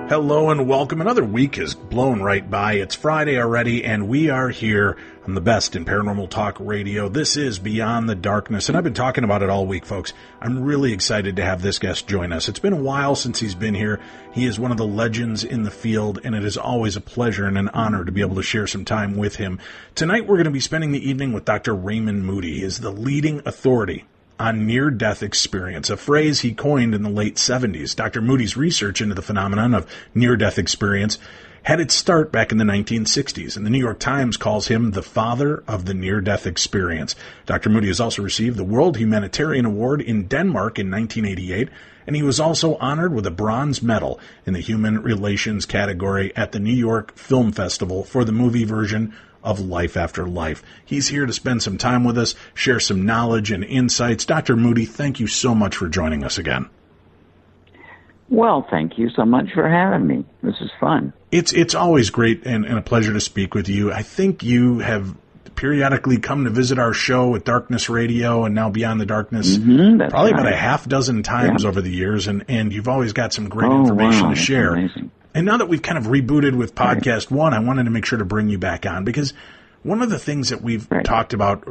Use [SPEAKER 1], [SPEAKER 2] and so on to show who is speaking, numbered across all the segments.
[SPEAKER 1] Hello and welcome. Another week has blown right by. It's Friday already, and we are here on the best in paranormal talk radio. This is Beyond the Darkness, and I've been talking about it all week, folks. I'm really excited to have this guest join us. It's been a while since he's been here. He is one of the legends in the field, and it is always a pleasure and an honor to be able to share some time with him. Tonight, we're going to be spending the evening with Dr. Raymond Moody. He is the leading authority on near-death experience, a phrase he coined in the late 70s. Dr. Moody's research into the phenomenon of near-death experience had its start back in the 1960s, and the New York Times calls him the father of the near-death experience. Dr. Moody has also received the World Humanitarian Award in Denmark in 1988, and he was also honored with a bronze medal in the Human Relations category at the New York Film Festival for the movie version of Life After Life. He's here to spend some time with us, share some knowledge and insights. Dr. Moody, thank you so much for joining us again.
[SPEAKER 2] Well, thank you so much for having me. This is fun.
[SPEAKER 1] It's always great and a pleasure to speak with you. I think you have periodically come to visit our show at Darkness Radio and now Beyond the Darkness probably about a half dozen times over the years, and you've always got some great information to share.
[SPEAKER 2] Amazing.
[SPEAKER 1] And now that we've kind of rebooted with Podcast One, I wanted to make sure to bring you back on, because one of the things that we've talked about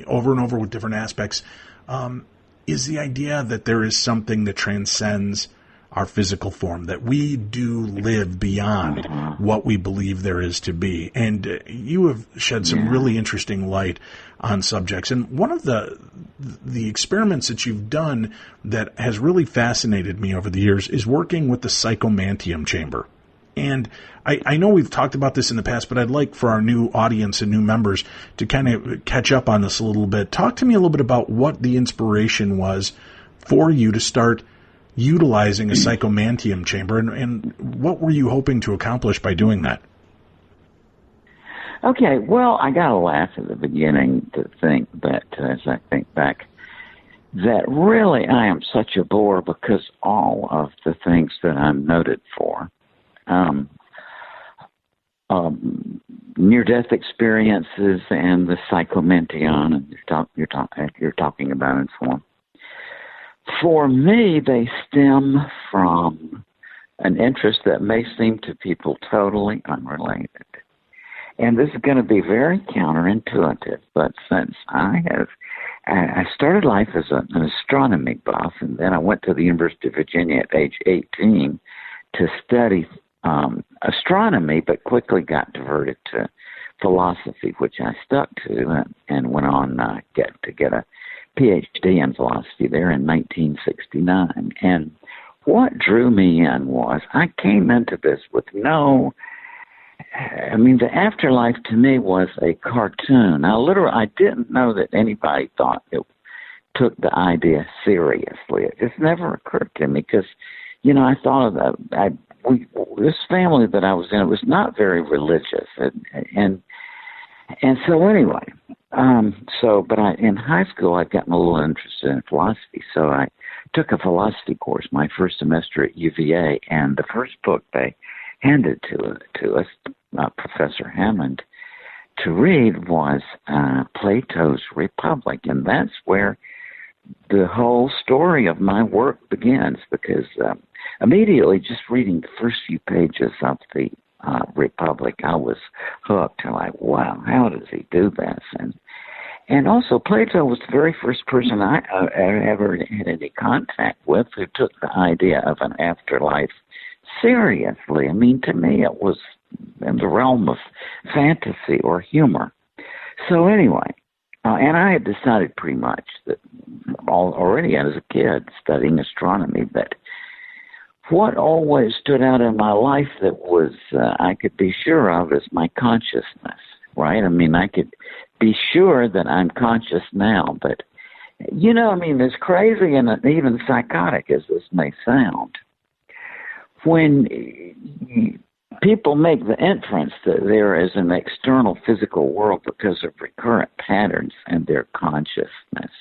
[SPEAKER 1] over and over with different aspects is the idea that there is something that transcends our physical form, that we do live beyond what we believe there is to be. And you have shed some really interesting light on subjects. And one of the experiments that you've done that has really fascinated me over the years is working with the Psychomanteum chamber. And I know we've talked about this in the past, but I'd like for our new audience and new members to kind of catch up on this a little bit. Talk to me a little bit about what the inspiration was for you to start utilizing a Psychomanteum chamber, and what were you hoping to accomplish by doing that?
[SPEAKER 2] Okay, well, I got to laugh at the beginning to think that, as I think back, that really I am such a bore because all of the things that I'm noted for, near-death experiences and the Psychomanteum, and you're talking about in form. For me, they stem from an interest that may seem to people totally unrelated. And this is going to be very counterintuitive, but since I started life as an astronomy buff, and then I went to the University of Virginia at age 18 to study astronomy, but quickly got diverted to philosophy, which I stuck to and went on to get a PhD in philosophy there in 1969. And what drew me in was I came into this with the afterlife to me was a cartoon. I didn't know that anybody took the idea seriously. It just never occurred to me because, I thought of this family that I was in, it was not very religious. And so anyway, in high school, I'd gotten a little interested in philosophy, so I took a philosophy course my first semester at UVA, and the first book they handed to us, Professor Hammond, to read was Plato's Republic, and that's where the whole story of my work begins, because immediately just reading the first few pages of the Republic, I was hooked. I'm like, wow, how does he do this? And also, Plato was the very first person I ever had any contact with who took the idea of an afterlife seriously. I mean, to me, it was in the realm of fantasy or humor. So anyway, and I had decided pretty much that already as a kid studying astronomy that what always stood out in my life that was I could be sure of is my consciousness, right? I mean, I could be sure that I'm conscious now, but I mean, as crazy and even psychotic as this may sound, when people make the inference that there is an external physical world because of recurrent patterns in their consciousness,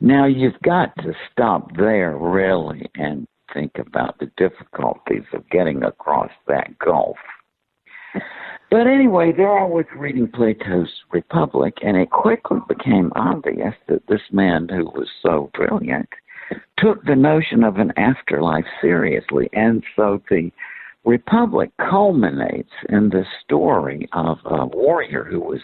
[SPEAKER 2] now you've got to stop there, really, and think about the difficulties of getting across that gulf. But anyway, there I was reading Plato's Republic, and it quickly became obvious that this man who was so brilliant took the notion of an afterlife seriously. And so the Republic culminates in the story of a warrior who was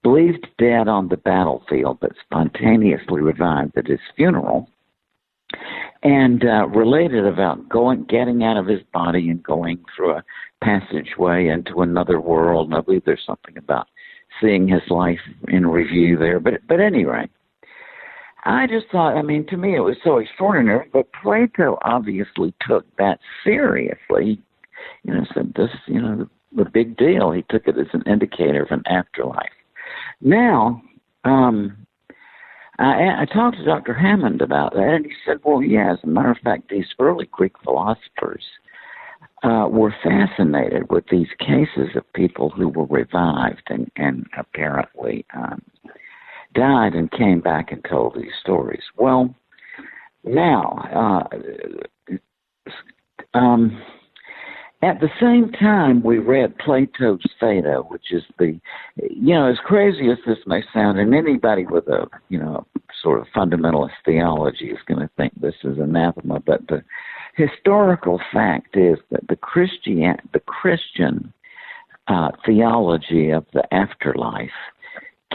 [SPEAKER 2] believed dead on the battlefield but spontaneously revived at his funeral, and related about getting out of his body and going through a passageway into another world. And I believe there's something about seeing his life in review there. But anyway, I just thought, I mean, to me it was so extraordinary, but Plato obviously took that seriously. Said this, the big deal. He took it as an indicator of an afterlife. Now, I talked to Dr. Hammond about that, and he said, well, yeah, as a matter of fact, these early Greek philosophers were fascinated with these cases of people who were revived and apparently died and came back and told these stories. Well, now, at the same time, we read Plato's Phaedo, which is as crazy as this may sound, and anybody with a, sort of fundamentalist theology is going to think this is anathema, but the historical fact is that the Christian theology of the afterlife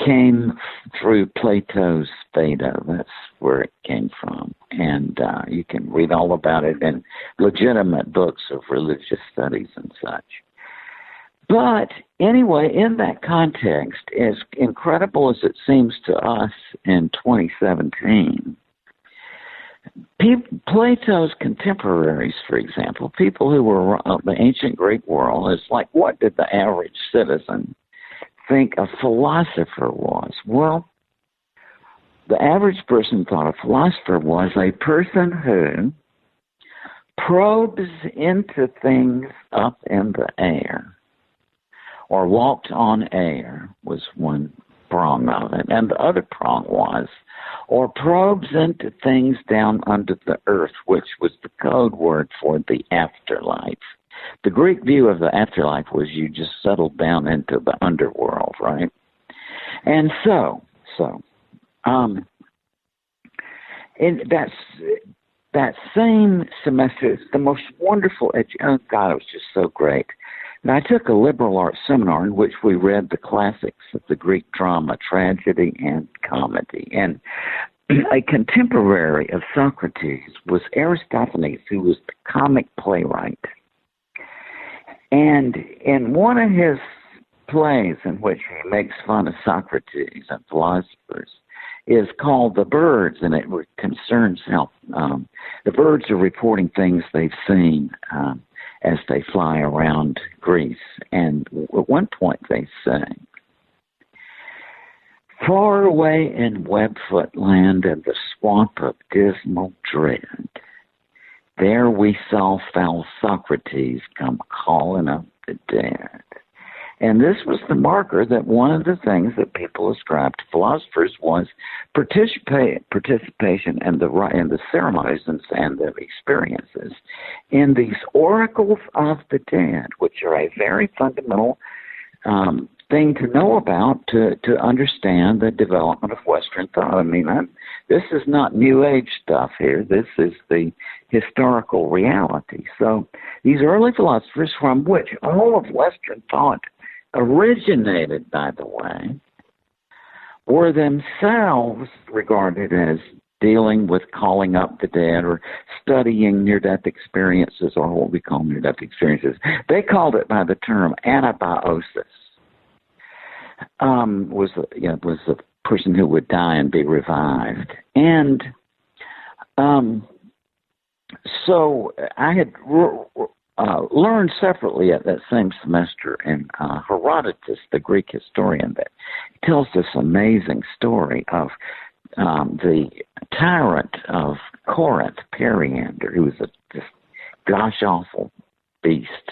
[SPEAKER 2] came through Plato's Phaedo. That's where it came from. And you can read all about it in legitimate books of religious studies and such. But anyway, in that context, as incredible as it seems to us in 2017, Plato's contemporaries, for example, people who were of the ancient Greek world, it's like, what did the average citizen think a philosopher was? Well, the average person thought a philosopher was a person who probes into things up in the air, or walked on air was one prong of it, and the other prong was, or probes into things down under the earth, which was the code word for the afterlife. The Greek view of the afterlife was you just settled down into the underworld, right? And in that same semester, it's the most wonderful oh God, it was just so great. And I took a liberal arts seminar in which we read the classics of the Greek drama, tragedy and comedy. And a contemporary of Socrates was Aristophanes, who was the comic playwright. And in one of his plays in which he makes fun of Socrates and philosophers is called The Birds, and it concerns how the birds are reporting things they've seen as they fly around Greece. And at one point they say, far away in Webfoot land in the swamp of dismal dread, there we saw foul Socrates come calling up the dead. And this was the marker that one of the things that people ascribed to philosophers was participation in the ceremonies and the experiences in these oracles of the dead, which are a very fundamental thing to know about to understand the development of Western thought. I mean, this is not New Age stuff here. This is the historical reality. So these early philosophers, from which all of Western thought originated, by the way, were themselves regarded as dealing with calling up the dead or studying near-death experiences, or what we call near-death experiences. They called it by the term anabiosis. Was a person who would die and be revived. And so I had learned separately at that same semester in Herodotus, the Greek historian, that tells this amazing story of the tyrant of Corinth, Periander, who was this gosh-awful beast.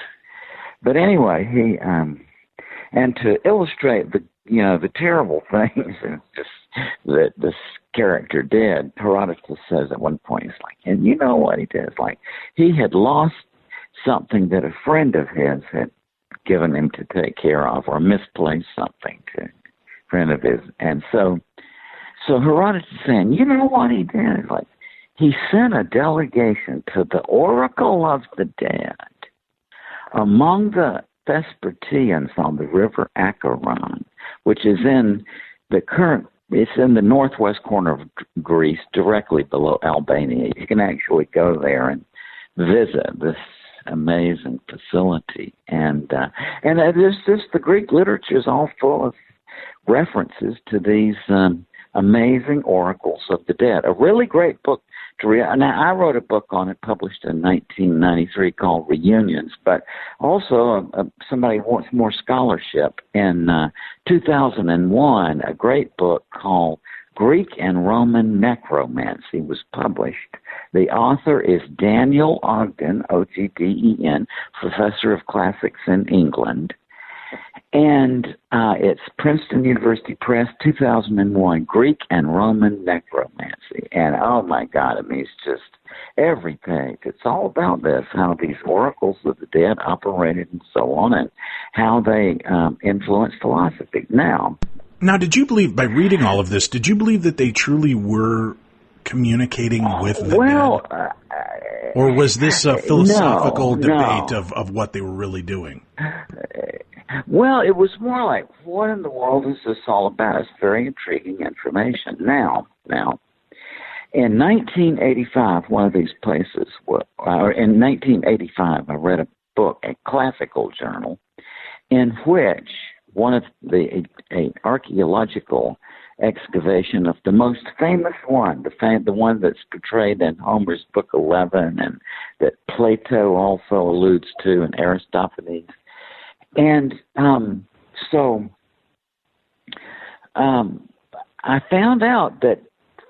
[SPEAKER 2] But anyway, he and to illustrate the terrible things that this character did, Herodotus says at one point, he's like, and you know what he did? It's like he had lost something that a friend of his had given him to take care of, or misplaced something to a friend of his. And so Herodotus is saying, you know what he did? It's like he sent a delegation to the Oracle of the Dead among the Vespertians on the river Acheron, which is it's in the northwest corner of Greece, directly below Albania. You can actually go there and visit this amazing facility. And there's just, the Greek literature is all full of references to these amazing oracles of the dead. A really great book to read. Now, I wrote a book on it, published in 1993, called Reunions, but also somebody wants more scholarship. In 2001, a great book called Greek and Roman Necromancy was published. The author is Daniel Ogden, Ogden, professor of classics in England. And it's Princeton University Press, 2001, Greek and Roman Necromancy. And oh my God, I mean, it's just every page. It's all about this, how these oracles of the dead operated and so on, and how they influenced philosophy. Now,
[SPEAKER 1] did you believe, by reading all of this, did you believe that they truly were communicating with the dead? Or was this a philosophical debate of what they were really doing?
[SPEAKER 2] Well, it was more like, what in the world is this all about? It's very intriguing information. Now, in 1985, one of these places, in 1985, I read a book, a classical journal, in which one of an archaeological excavation of the most famous one, the one that's portrayed in Homer's Book 11, and that Plato also alludes to, and Aristophanes. And so I found out that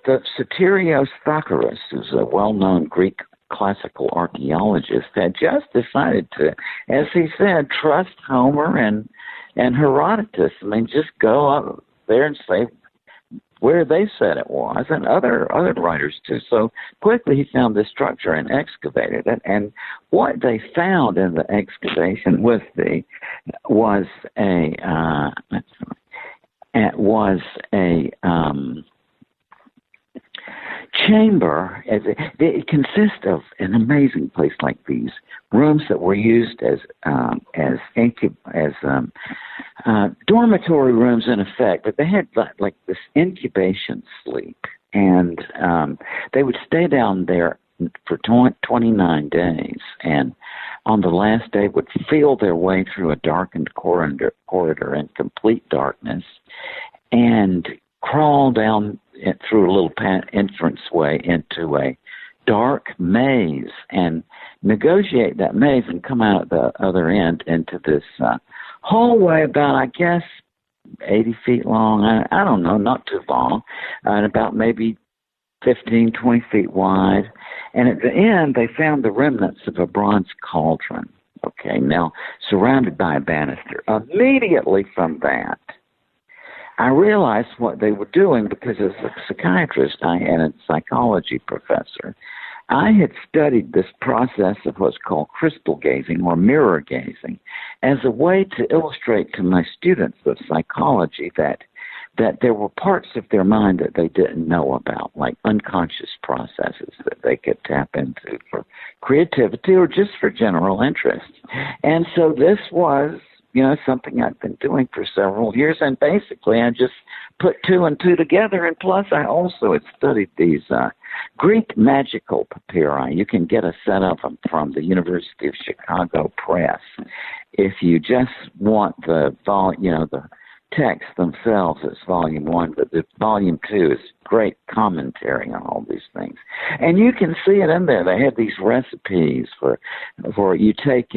[SPEAKER 2] the Soterios Thakkaros, who's a well-known Greek classical archaeologist, had just decided to, as he said, trust Homer and Herodotus. I mean, just go up there and say where they said it was, and other writers too. So quickly he found this structure and excavated it. And what they found in the excavation was a chamber. It consists of an amazing place, like these rooms that were used as dormitory rooms in effect, but they had like this incubation sleep, and they would stay down there for 29 days, and on the last day would feel their way through a darkened corridor in complete darkness, and crawl down through a little entranceway into a dark maze, and negotiate that maze and come out at the other end into this hallway about, I guess, 80 feet long. I don't know, not too long, and about maybe 15, 20 feet wide. And at the end, they found the remnants of a bronze cauldron, okay, now surrounded by a banister. Immediately from that, I realized what they were doing, because as a psychiatrist and a psychology professor, I had studied this process of what's called crystal gazing or mirror gazing as a way to illustrate to my students of psychology that there were parts of their mind that they didn't know about, like unconscious processes that they could tap into for creativity or just for general interest. And so this was, something I've been doing for several years, and basically I just put two and two together, and plus I also had studied these Greek magical papyri. You can get a set of them from the University of Chicago Press if you just want the text themselves. It's volume 1, but the volume 2 is great commentary on all these things, and you can see it in there. They have these recipes for you take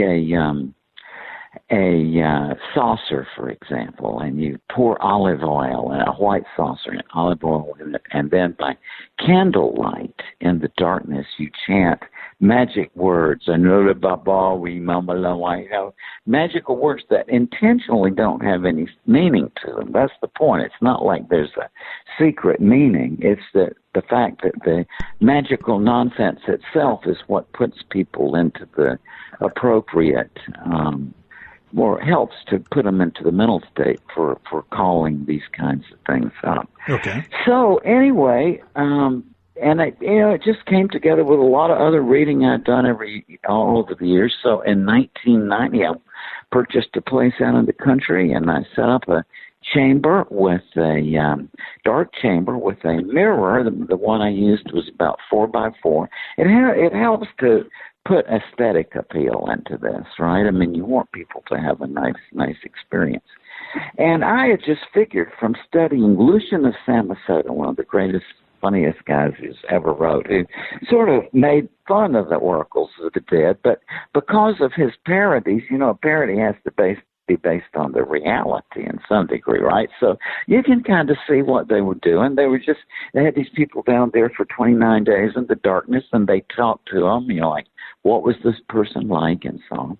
[SPEAKER 2] saucer, for example, and you pour olive oil in a white saucer and olive oil in it, and then by candlelight in the darkness you chant magic words, magical words that intentionally don't have any meaning to them. That's the point. It's not like there's a secret meaning. It's the fact that the magical nonsense itself is what puts people into the appropriate or helps to put them into the mental state for calling these kinds of things up.
[SPEAKER 1] Okay.
[SPEAKER 2] So anyway, and it just came together with a lot of other reading I'd done all over the years. So in 1990, I purchased a place out in the country, and I set up a chamber with a dark chamber with a mirror. The one I used was about 4x4. It helps to put aesthetic appeal into this, right? I mean, you want people to have a nice experience. And I had just figured from studying Lucian of Samosata, one of the greatest, funniest guys who's ever wrote, who sort of made fun of the oracles of the dead, but because of his parodies, a parody has to be based on the reality in some degree, right? So you can kind of see what they were doing. They had these people down there for 29 days in the darkness, and they talked to them, like, what was this person like, and so on.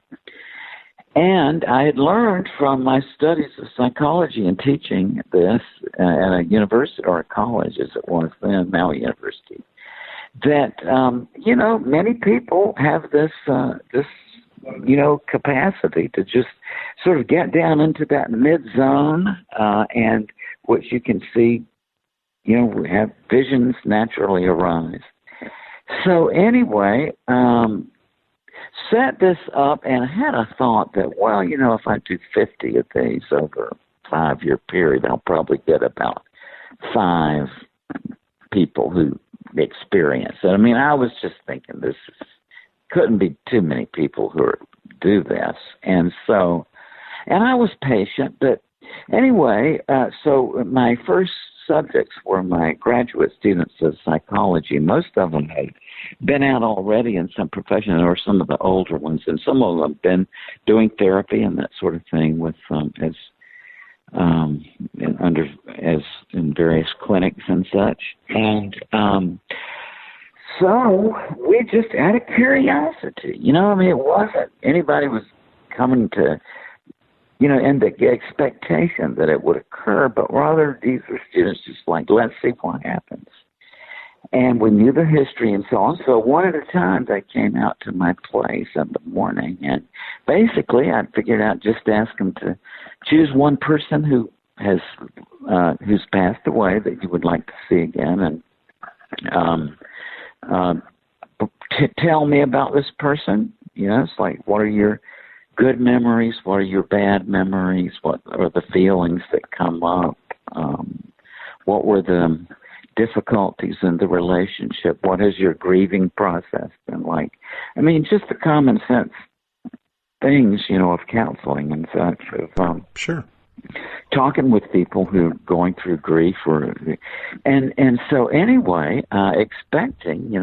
[SPEAKER 2] And I had learned from my studies of psychology and teaching this at a university or a college, as it was then, now a university, that, many people have this capacity to just sort of get down into that mid-zone, and which you can see, we have visions naturally arise. So anyway, set this up and had a thought that, if I do 50 of these over a 5-year period, I'll probably get about 5 people who experience it. I mean, I was just thinking couldn't be too many people who do this. And I was patient, but anyway, so my first subjects were my graduate students of psychology. Most of them had been out already in some profession, or some of the older ones, and some of them have been doing therapy and that sort of thing with as in various clinics and such. And so we just out of curiosity, it wasn't anybody was coming to, in the expectation that it would occur, but rather these were students just like, let's see what happens. And we knew the history and so on. So one at a time, they came out to my place in the morning. And basically, I figured out just ask them to choose one person who's passed away that you would like to see again, and tell me about this person. It's like, what are your good memories? What are your bad memories? What are the feelings that come up? What were the difficulties in the relationship? What has your grieving process been like? I mean, just the common sense things, of counseling and such.
[SPEAKER 1] Sure.
[SPEAKER 2] Talking with people who are going through grief, and so anyway, expecting,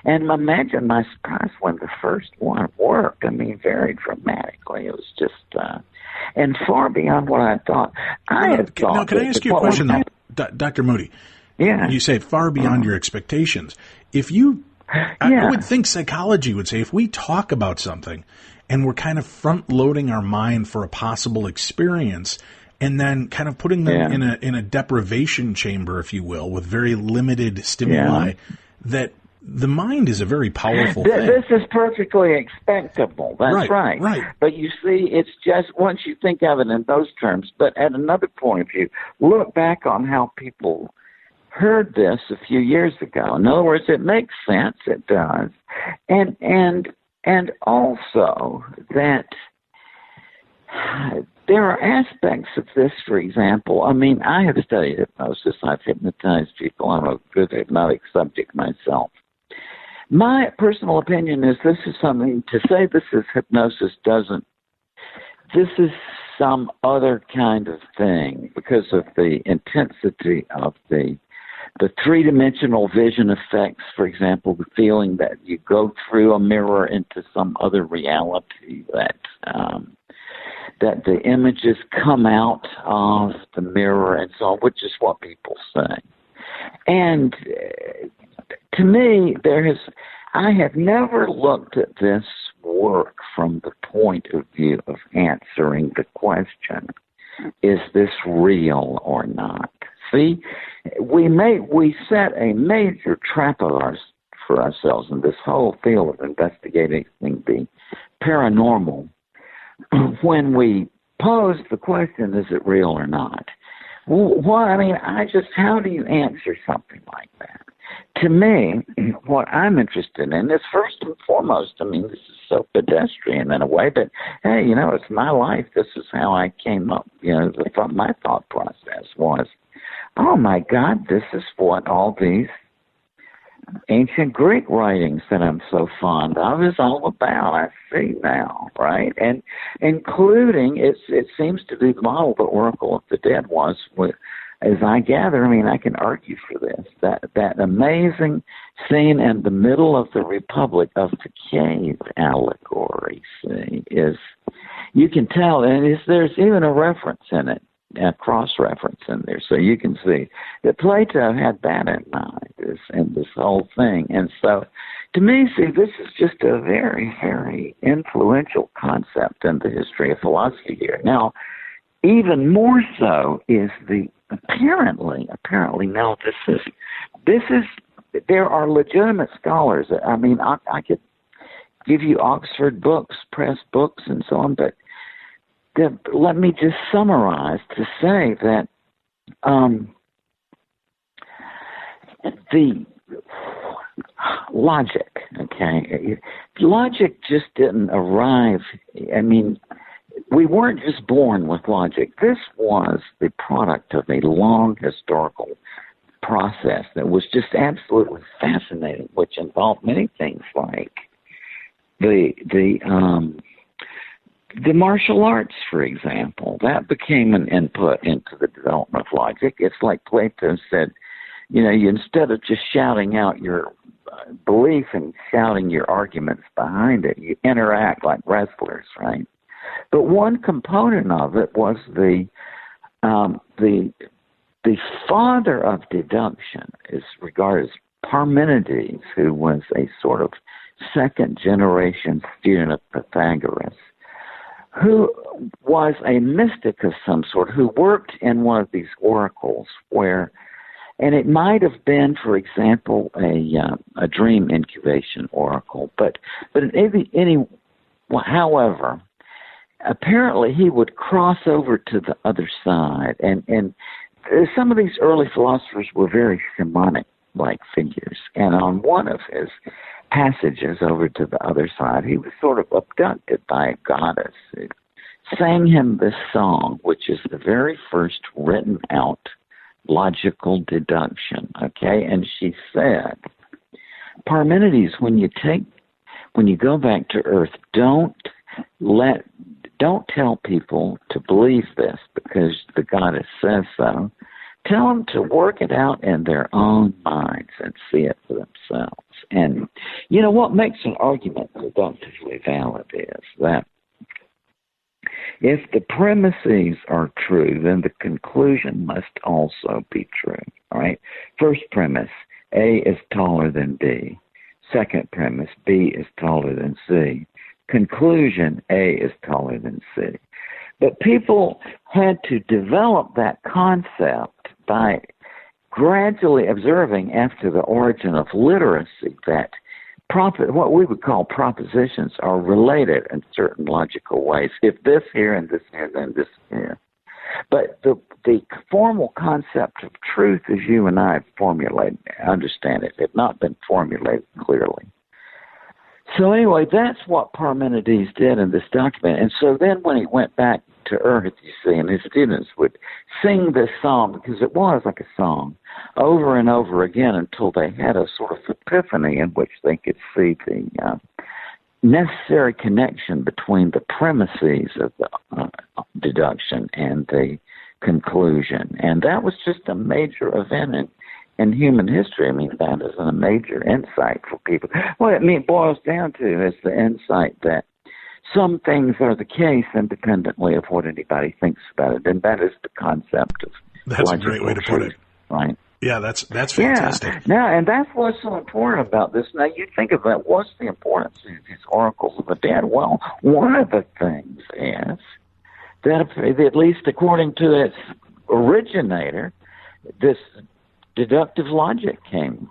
[SPEAKER 2] and imagine my surprise when the first one worked. I mean, very dramatically. It was just, and far beyond what I thought.
[SPEAKER 1] Now, can I ask you a question, though, Dr. Moody?
[SPEAKER 2] Yeah.
[SPEAKER 1] You say far beyond your expectations. I would think psychology would say if we talk about something and we're kind of front-loading our mind for a possible experience and then kind of putting them in a deprivation chamber, if you will, with very limited stimuli, that the mind is a very powerful thing.
[SPEAKER 2] This is perfectly expectable. That's right. But you see, it's just once you think of it in those terms. But at another point of view, look back on how people heard this a few years ago. In other words, it makes sense. It does. And also that there are aspects of this, for example. I mean, I have studied hypnosis. I've hypnotized people. I'm a good hypnotic subject myself. My personal opinion is this is something, to say this is hypnosis this is some other kind of thing because of the intensity of the three-dimensional vision effects, for example, the feeling that you go through a mirror into some other reality, that that the images come out of the mirror and so on, which is what people say. And to me, I have never looked at this work from the point of view of answering the question, is this real or not? See, we set a major trap for ourselves in this whole field of investigating the paranormal when we pose the question, is it real or not? Well, how do you answer something like that? To me, what I'm interested in is first and foremost, this is so pedestrian in a way, but hey, it's my life. This is how I came up. My thought process was, oh my God, this is what all these ancient Greek writings that I'm so fond of is all about. I see now, right? And including, it seems to be the model the Oracle of the Dead was with, as I gather, I can argue for this, that amazing scene in the middle of the Republic of the cave allegory, see, you can tell, and there's even a reference in it, a cross-reference in there, so you can see that Plato had that in mind in this whole thing. And so, to me, see, this is just a very, very influential concept in the history of philosophy here. Now, even more so is apparently now this is there are legitimate scholars. I could give you Oxford books, press books, and so on, but let me just summarize to say that the logic, logic just didn't arrive. We weren't just born with logic. This was the product of a long historical process that was just absolutely fascinating, which involved many things like the martial arts, for example. That became an input into the development of logic. It's like Plato said, you instead of just shouting out your belief and shouting your arguments behind it, you interact like wrestlers, right? But one component of it was the father of deduction is regarded as Parmenides, who was a sort of second-generation student of Pythagoras, who was a mystic of some sort, who worked in one of these oracles and it might have been, for example, a dream incubation oracle, but however, apparently he would cross over to the other side, and some of these early philosophers were very shamanic-like figures, and on one of his passages over to the other side, he was sort of abducted by a goddess who sang him this song, which is the very first written out logical deduction, and she said, Parmenides, when you go back to Earth, don't tell people to believe this because the goddess says so. Tell them to work it out in their own minds and see it for themselves. And what makes an argument deductively valid is that if the premises are true, then the conclusion must also be true. All right. First premise, A is taller than B. Second premise, B is taller than C. Conclusion, A is taller than C. But people had to develop that concept by gradually observing after the origin of literacy that what we would call propositions are related in certain logical ways. If this here and this here, then this here. But the formal concept of truth as you and I have formulated, understand it, had not been formulated clearly. So anyway, that's what Parmenides did in this document. And so then when he went back to Earth, you see, and his students would sing this song, because it was like a song, over and over again until they had a sort of epiphany in which they could see the necessary connection between the premises of the deduction and the conclusion. And that was just a major event in human history. That is a major insight for people. What it boils down to is the insight that some things are the case independently of what anybody thinks about it, and that is the concept of
[SPEAKER 1] That's a great way to put it.
[SPEAKER 2] Right?
[SPEAKER 1] Yeah, that's fantastic.
[SPEAKER 2] Yeah. Now, and that's what's so important about this. Now, you think about what's the importance of these oracles of the dead. Well, one of the things is that, at least according to its originator, this deductive logic came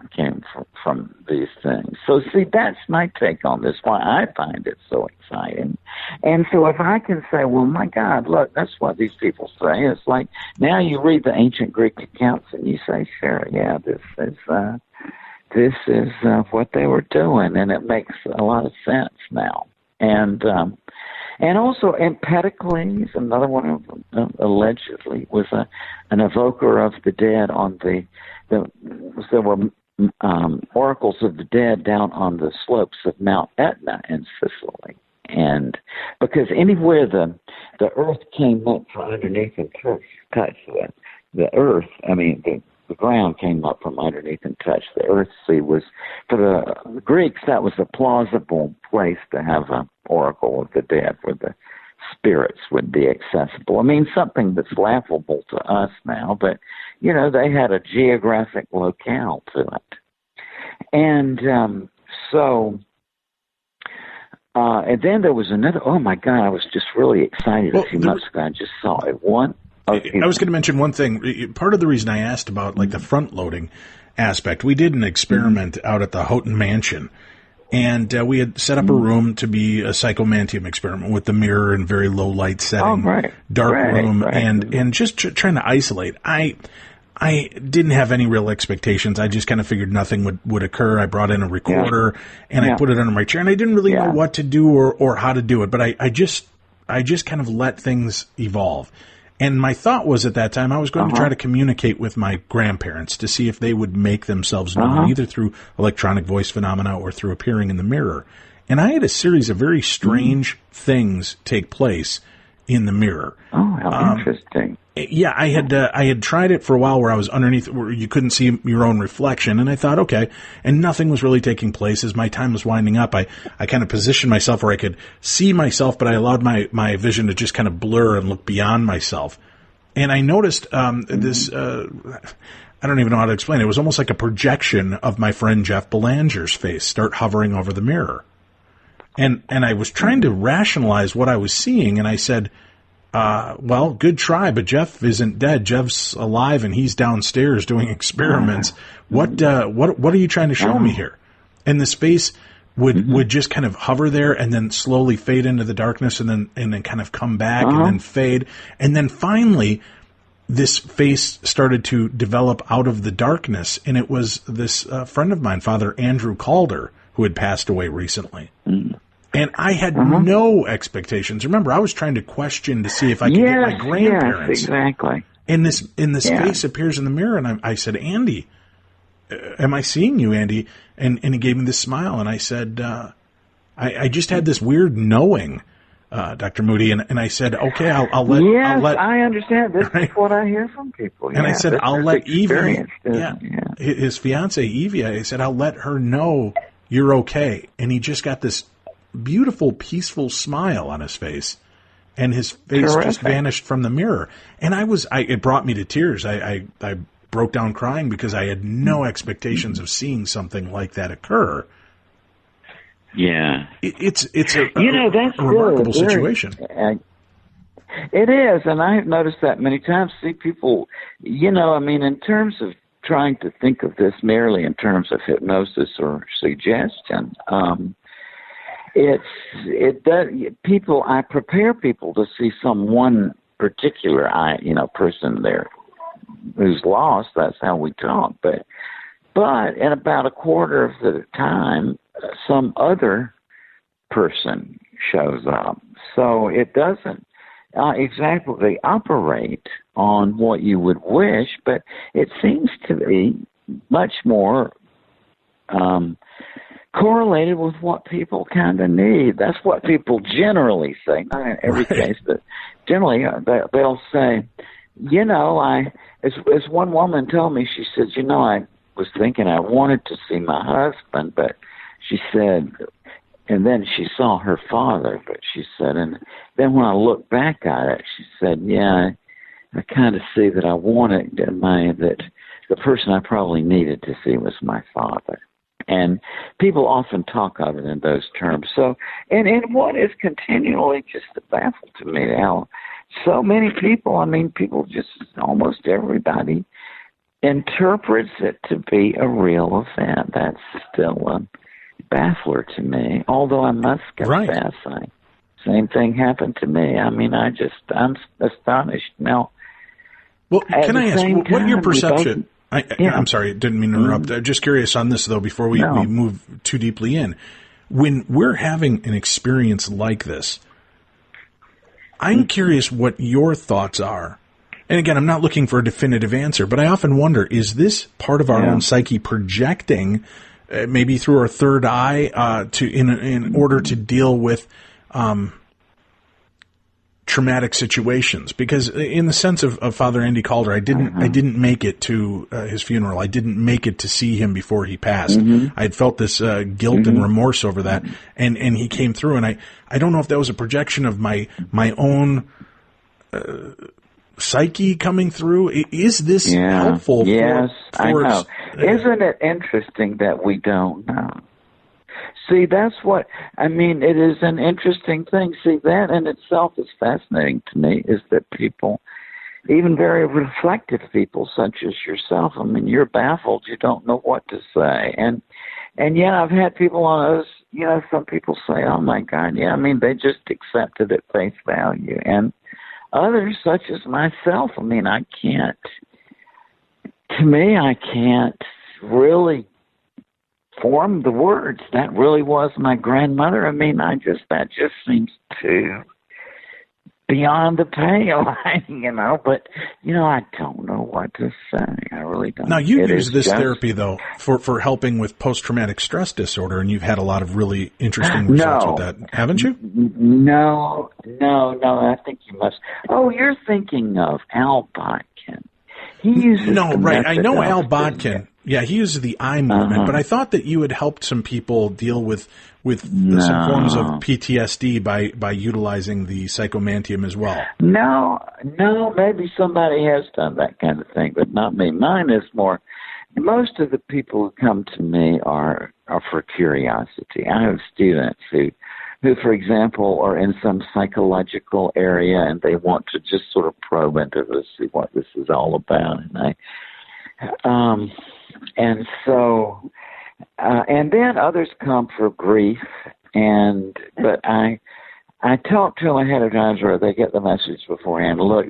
[SPEAKER 2] from these things. So, see, that's my take on this, why I find it so exciting. And so if I can say, well, my God, look, that's what these people say. It's like, now you read the ancient Greek accounts and you say, sure, yeah, this is what they were doing, and it makes a lot of sense now. And also Empedocles, another one of them, allegedly was an evoker of the dead on there were oracles of the dead down on the slopes of Mount Etna in Sicily. And because anywhere the earth came up from underneath and touched the earth, the ground came up from underneath and touched the earth. See, was for the Greeks, that was a plausible place to have an oracle of the dead where the spirits would be accessible. Something that's laughable to us now, but, they had a geographic locale to it. And and then there was another, oh my God, I was just really excited a few months ago. I just saw it.
[SPEAKER 1] I was going to mention one thing. Part of the reason I asked about the front loading aspect, we did an experiment out at the Houghton Mansion, and we had set up a room to be a Psychomanteum experiment with the mirror and very low light setting, dark room, and just trying to isolate. I didn't have any real expectations. I just kind of figured nothing would occur. I brought in a recorder and I put it under my chair, and I didn't really know what to do or how to do it, but I just kind of let things evolve. And my thought was at that time I was going to try to communicate with my grandparents to see if they would make themselves known, either through electronic voice phenomena or through appearing in the mirror. And I had a series of very strange things take place in the mirror.
[SPEAKER 2] Oh, how interesting.
[SPEAKER 1] Yeah, I had tried it for a while where I was underneath, where you couldn't see your own reflection, and I thought, okay, and nothing was really taking place. As my time was winding up, I kind of positioned myself where I could see myself, but I allowed my vision to just kind of blur and look beyond myself. And I noticed this, I don't even know how to explain it. It was almost like a projection of my friend Jeff Belanger's face start hovering over the mirror. And I was trying to rationalize what I was seeing, and I said, well, good try, but Jeff isn't dead. Jeff's alive, and he's downstairs doing experiments. What are you trying to show me here? And the space would just kind of hover there and then slowly fade into the darkness and then kind of come back and then fade. And then finally, this face started to develop out of the darkness, and it was this friend of mine, Father Andrew Calder, who had passed away recently. And I had no expectations. Remember, I was trying to question to see if I could get my grandparents.
[SPEAKER 2] Yes, exactly.
[SPEAKER 1] And this face appears in the mirror, and I said, Andy, am I seeing you, Andy? And he gave me this smile, and I said, I just had this weird knowing, Dr. Moody, and I said, okay, I'll let.
[SPEAKER 2] Yes,
[SPEAKER 1] I'll let,
[SPEAKER 2] I understand. This is what I hear from people.
[SPEAKER 1] And I said, I'll let Evie,
[SPEAKER 2] his
[SPEAKER 1] his fiance Evie, I said, I'll let her know you're okay. And he just got this beautiful, peaceful smile on his face, and his face just vanished from the mirror. And it brought me to tears. I broke down crying because I had no expectations of seeing something like that occur.
[SPEAKER 2] Yeah.
[SPEAKER 1] It's a remarkable situation.
[SPEAKER 2] It is, and I've noticed that many times. See, people, in terms of trying to think of this merely in terms of hypnosis or suggestion, I prepare people to see one particular person there who's lost. That's how we talk. But in about a quarter of the time, some other person shows up. So it doesn't exactly operate on what you would wish, but it seems to be much more correlated with what people kind of need. That's what people generally say, not in every case, but generally they'll say, as one woman told me, she said, I was thinking I wanted to see my husband, but she said, and then she saw her father, but she said, and then when I looked back at it, she said, yeah, I kind of see that I wanted that the person I probably needed to see was my father. And people often talk of it in those terms. So, and what is continually just a baffle to me, Al, so many people, people just, almost everybody interprets it to be a real event. That's still a baffler to me, although I must confess, same thing happened to me. I'm astonished. Now,
[SPEAKER 1] well, can I ask, what your perception... I'm sorry, didn't mean to interrupt. I'm just curious on this, though, before we move too deeply in. When we're having an experience like this, I'm curious what your thoughts are. And again, I'm not looking for a definitive answer, but I often wonder, is this part of our own psyche projecting, maybe through our third eye, in order to deal with traumatic situations? Because in the sense of Father Andy Calder, I didn't make it to his funeral. I didn't make it to see him before he passed. I had felt this guilt and remorse over that, and he came through. And I don't know if that was a projection of my own psyche coming through. Is this helpful?
[SPEAKER 2] Yes,
[SPEAKER 1] I
[SPEAKER 2] know. Isn't it interesting that we don't know? See, that's what, it is an interesting thing. See, that in itself is fascinating to me, is that people, even very reflective people such as yourself, you're baffled. You don't know what to say. And yet I've had people on those, some people say, oh my God, they just accepted at face value. And others, such as myself, I can't really form the words. That really was my grandmother. That just seems too beyond the pale, but, I don't know what to say. I really don't.
[SPEAKER 1] Now, you use this therapy, though, for helping with post-traumatic stress disorder, and you've had a lot of really interesting results with that, haven't you?
[SPEAKER 2] No, I think you must. Oh, you're thinking of Al Botkin. He uses
[SPEAKER 1] I know Al Botkin. Yeah, he uses the eye movement, but I thought that you had helped some people deal with some forms of PTSD by utilizing the Psychomanteum as well.
[SPEAKER 2] No, maybe somebody has done that kind of thing, but not me. Mine is more, most of the people who come to me are for curiosity. I have students who, for example, are in some psychological area and they want to just sort of probe into this, see what this is all about. And then others come for grief, but I talk to them ahead of time where they get the message beforehand. Look,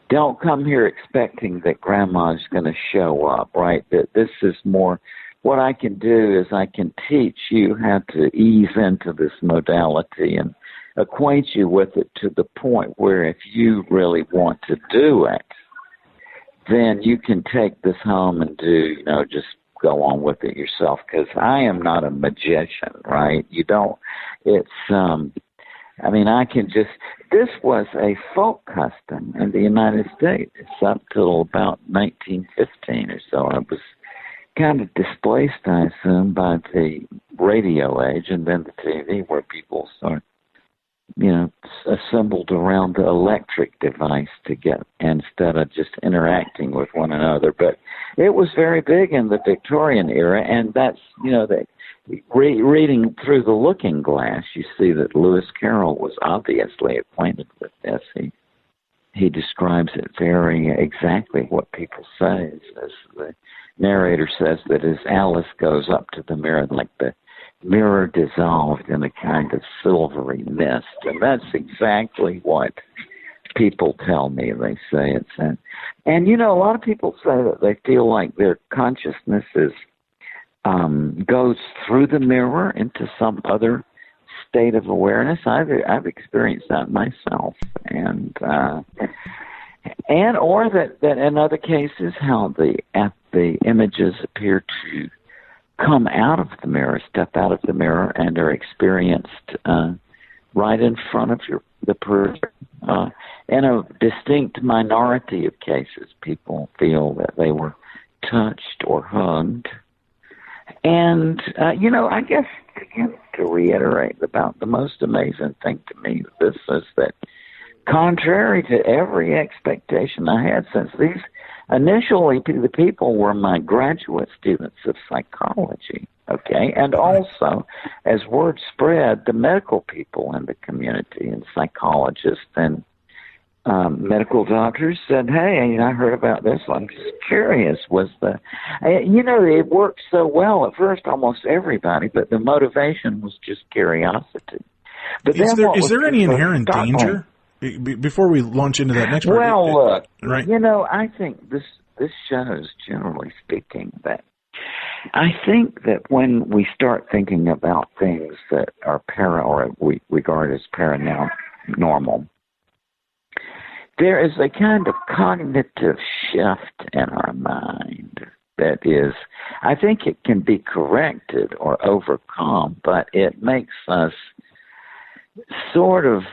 [SPEAKER 2] don't come here expecting that Grandma's going to show up, right? That this is more, what I can do is I can teach you how to ease into this modality and acquaint you with it to the point where if you really want to do it, then you can take this home and do, just go on with it yourself. Because I am not a magician, right? I can just, this was a folk custom in the United States. It's up till about 1915 or so. I was kind of displaced, I assume, by the radio age and then the TV, where people start, assembled around the electric device to get, instead of just interacting with one another. But it was very big in the Victorian era, and that's, reading through the looking glass, you see that Lewis Carroll was obviously acquainted with this. He describes it very exactly what people say. As the narrator says, that as Alice goes up to the mirror, like the mirror dissolved in a kind of silvery mist. And that's exactly what people tell me. They say it's and a lot of people say that they feel like their consciousness goes through the mirror into some other state of awareness. I've experienced that myself, and or that in other cases how the images appear to come out of the mirror, step out of the mirror, and are experienced right in front of the person. In a distinct minority of cases, people feel that they were touched or hugged. And, I guess to reiterate about the most amazing thing to me. This is that contrary to every expectation I had, since these initially the people were my graduate students of psychology, okay, and also, as word spread, the medical people in the community and psychologists and medical doctors said, hey, I heard about this. I'm just curious. It worked so well at first, almost everybody, but the motivation was just curiosity. But
[SPEAKER 1] is there any inherent danger? Before we launch into that next part.
[SPEAKER 2] Well, look,
[SPEAKER 1] right.
[SPEAKER 2] I think this shows, generally speaking, that I think that when we start thinking about things that are or we regard as paranormal, there is a kind of cognitive shift in our mind that is, I think it can be corrected or overcome, but it makes us sort of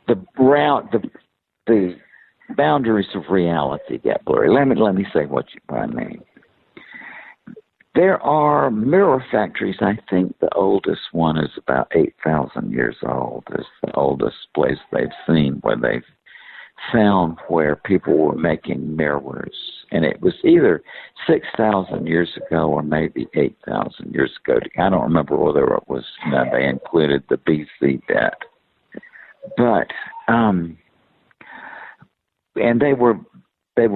[SPEAKER 2] the boundaries of reality get blurry. Let me say what I mean. There are mirror factories. I think the oldest one is about 8,000 years old. It's the oldest place they've seen where they've found where people were making mirrors. And it was either 6,000 years ago or maybe 8,000 years ago. I don't remember whether it was, they included the BC bit. But, and they were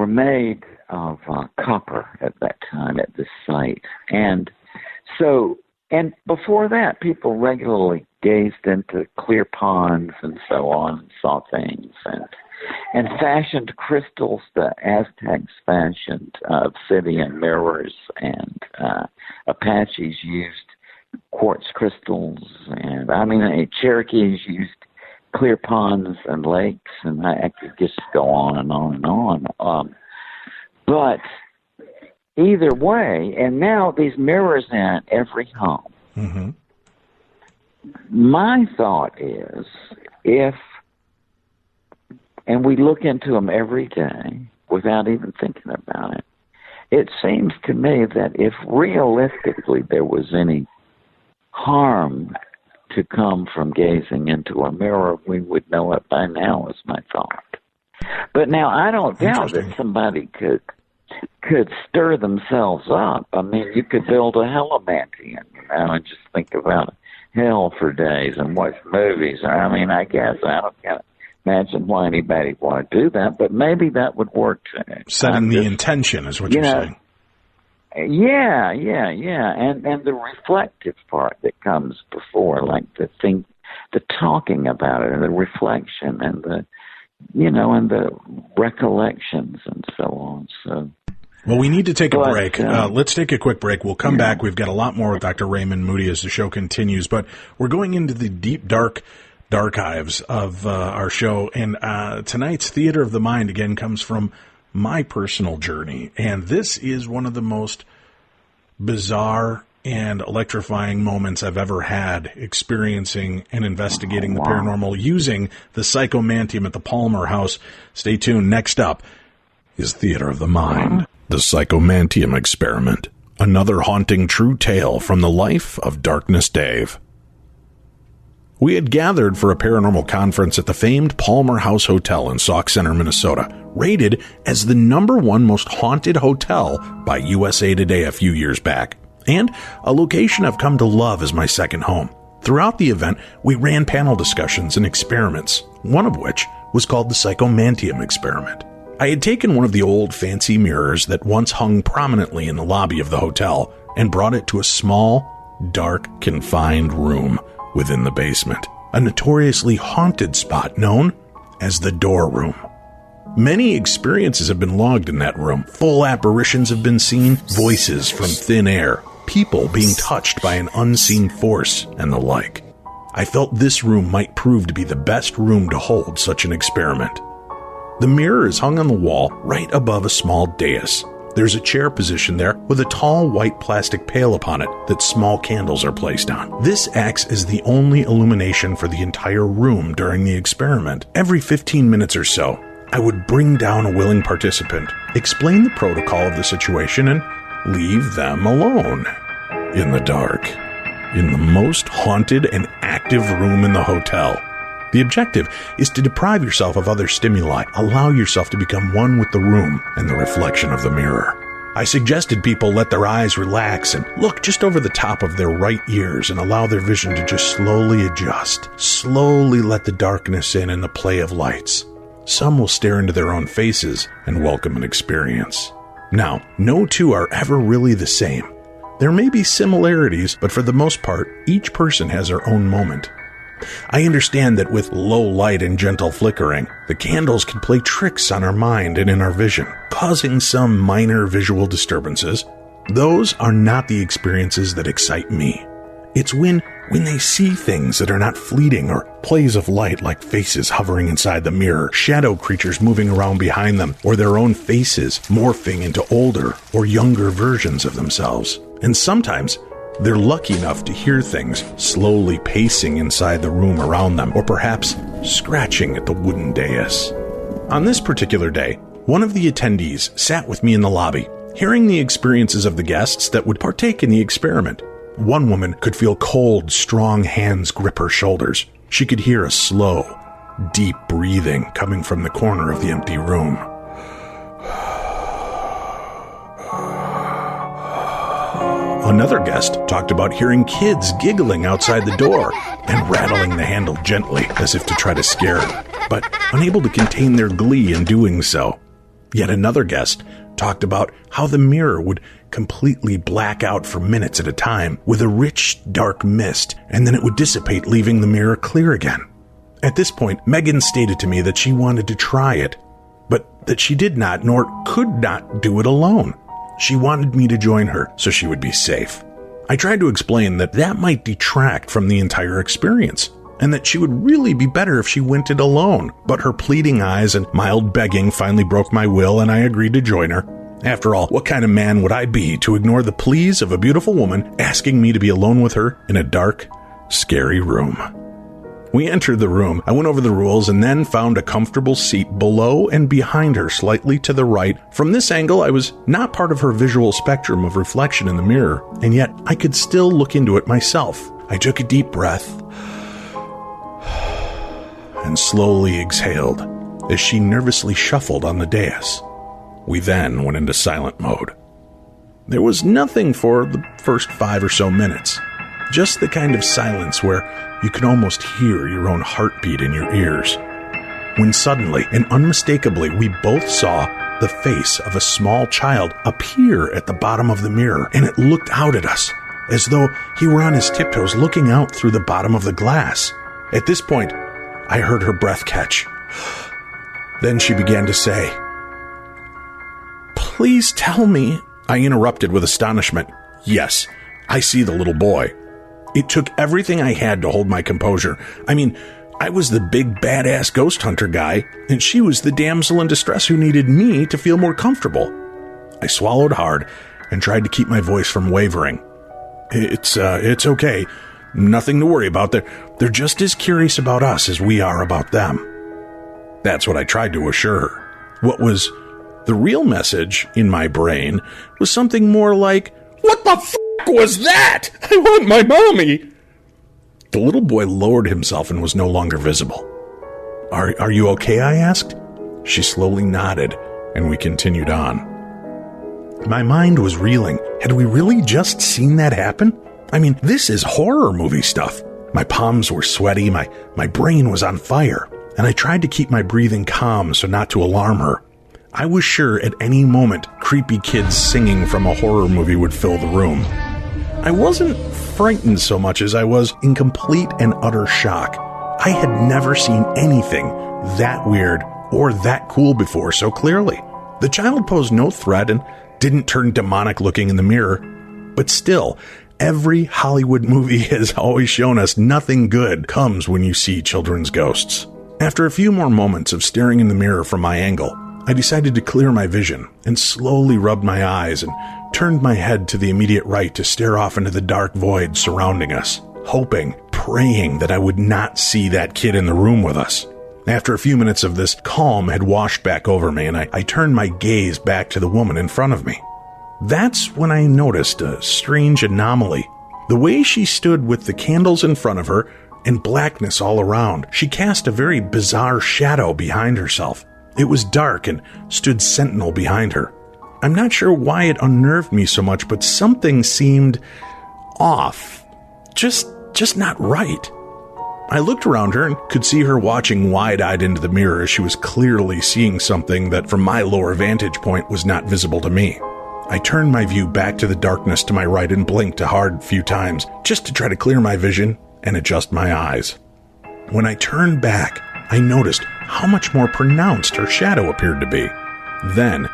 [SPEAKER 2] made of copper at that time at this site. And before that, people regularly gazed into clear ponds and so on and saw things and fashioned crystals. The Aztecs fashioned obsidian mirrors, and Apaches used quartz crystals, and Cherokees used clear ponds and lakes, and I could just go on and on and on. But either way, and now these mirrors in every home. Mm-hmm. My thought is, and we look into them every day without even thinking about it, it seems to me that if realistically there was any harm to come from gazing into a mirror, we would know it by now, is my thought. But now I don't doubt that somebody could stir themselves up. I mean, you could build a Hellomantium, and just think about hell for days and watch movies. I guess I can't imagine why anybody would want to do that, but maybe that would work too.
[SPEAKER 1] Setting the intention is what you're saying.
[SPEAKER 2] Yeah. And the reflective part that comes before, like the talking about it and the reflection and the recollections and so on. So.
[SPEAKER 1] Well, we need to take a break. Let's take a quick break. We'll come back. We've got a lot more with Dr. Raymond Moody as the show continues, but we're going into the deep, dark archives of our show. And tonight's Theater of the Mind, again, comes from my personal journey. And this is one of the most bizarre and electrifying moments I've ever had experiencing and investigating the paranormal using the Psychomanteum at the Palmer House. Stay tuned. Next up is Theater of the Mind. The Psychomanteum Experiment, another haunting true tale from the life of Darkness Dave. We had gathered for a paranormal conference at the famed Palmer House Hotel in Sauk Center, Minnesota, rated as the #1 most haunted hotel by USA Today a few years back, and a location I've come to love as my second home. Throughout the event, we ran panel discussions and experiments, one of which was called the Psychomanteum Experiment. I had taken one of the old fancy mirrors that once hung prominently in the lobby of the hotel and brought it to a small, dark, confined room within the basement, a notoriously haunted spot known as the Door Room. Many experiences have been logged in that room. Full apparitions have been seen, voices from thin air, people being touched by an unseen force, and the like. I felt this room might prove to be the best room to hold such an experiment. The mirror is hung on the wall right above a small dais. There's a chair positioned there with a tall white plastic pail upon it that small candles are placed on. This acts as the only illumination for the entire room during the experiment. Every 15 minutes or so, I would bring down a willing participant, explain the protocol of the situation, and leave them alone in the dark. in the most haunted and active room in the hotel. The objective is to deprive yourself of other stimuli, allow yourself to become one with the room and the reflection of the mirror. I suggested people let their eyes relax and look just over the top of their right ears and allow their vision to just slowly adjust. Slowly let the darkness in and the play of lights. Some will stare into their own faces and welcome an experience. Now, no two are ever really the same. There may be similarities, but for the most part, each person has their own moment. I understand that with low light and gentle flickering, the candles can play tricks on our mind and in our vision, causing some minor visual disturbances. Those are not the experiences that excite me. It's when they see things that are not fleeting, or plays of light like faces hovering inside the mirror, shadow creatures moving around behind them, or their own faces morphing into older or younger versions of themselves. And sometimes they're lucky enough to hear things slowly pacing inside the room around them, or perhaps scratching at the wooden dais. On this particular day, one of the attendees sat with me in the lobby, hearing the experiences of the guests that would partake in the experiment. One woman could feel cold, strong hands grip her shoulders. She could hear a slow, deep breathing coming from the corner of the empty room. Another guest talked about hearing kids giggling outside the door and rattling the handle gently as if to try to scare them, but unable to contain their glee in doing so. Yet another guest talked about how the mirror would completely black out for minutes at a time with a rich, dark mist, and then it would dissipate, leaving the mirror clear again. At this point, Megan stated to me that she wanted to try it, but that she did not nor could not do it alone. She wanted me to join her so she would be safe. I tried to explain that that might detract from the entire experience, and that she would really be better if she went it alone, but her pleading eyes and mild begging finally broke my will, and I agreed to join her. After all, what kind of man would I be to ignore the pleas of a beautiful woman asking me to be alone with her in a dark, scary room? We entered the room. I went over the rules and then found a comfortable seat below and behind her, slightly to the right. From this angle, I was not part of her visual spectrum of reflection in the mirror, and yet I could still look into it myself. I took a deep breath and slowly exhaled as she nervously shuffled on the dais. We then went into silent mode. There was nothing for the first 5 or so minutes. Just the kind of silence where you can almost hear your own heartbeat in your ears. When suddenly and unmistakably we both saw the face of a small child appear at the bottom of the mirror, and it looked out at us as though he were on his tiptoes looking out through the bottom of the glass. At this point, I heard her breath catch. Then she began to say, "Please tell me." I interrupted with astonishment. "Yes, I see the little boy." It took everything I had to hold my composure. I mean, I was the big badass ghost hunter guy, and she was the damsel in distress who needed me to feel more comfortable. I swallowed hard and tried to keep my voice from wavering. It's okay. Nothing to worry about. They're just as curious about us as we are about them." That's what I tried to assure her. What was the real message in my brain was something more like, "What the f*** was that? I want my mommy." The little boy lowered himself and was no longer visible. Are you okay?" I asked. She slowly nodded, and we continued on. My mind was reeling. Had we really just seen that happen? I mean, this is horror movie stuff. My palms were sweaty, my brain was on fire, and I tried to keep my breathing calm so not to alarm her. I was sure at any moment creepy kids singing from a horror movie would fill the room. I wasn't frightened so much as I was in complete and utter shock. I had never seen anything that weird or that cool before so clearly. The child posed no threat and didn't turn demonic looking in the mirror, but still, every Hollywood movie has always shown us nothing good comes when you see children's ghosts. After a few more moments of staring in the mirror from my angle, I decided to clear my vision and slowly rubbed my eyes and turned my head to the immediate right to stare off into the dark void surrounding us, hoping, praying that I would not see that kid in the room with us. After a few minutes of this, calm had washed back over me, and I turned my gaze back to the woman in front of me. That's when I noticed a strange anomaly. The way she stood with the candles in front of her and blackness all around, she cast a very bizarre shadow behind herself. It was dark and stood sentinel behind her. I'm not sure why it unnerved me so much, but something seemed off. Just not right. I looked around her and could see her watching wide-eyed into the mirror as she was clearly seeing something that from my lower vantage point was not visible to me. I turned my view back to the darkness to my right and blinked a hard few times just to try to clear my vision and adjust my eyes. When I turned back, I noticed how much more pronounced her shadow appeared to be. Then,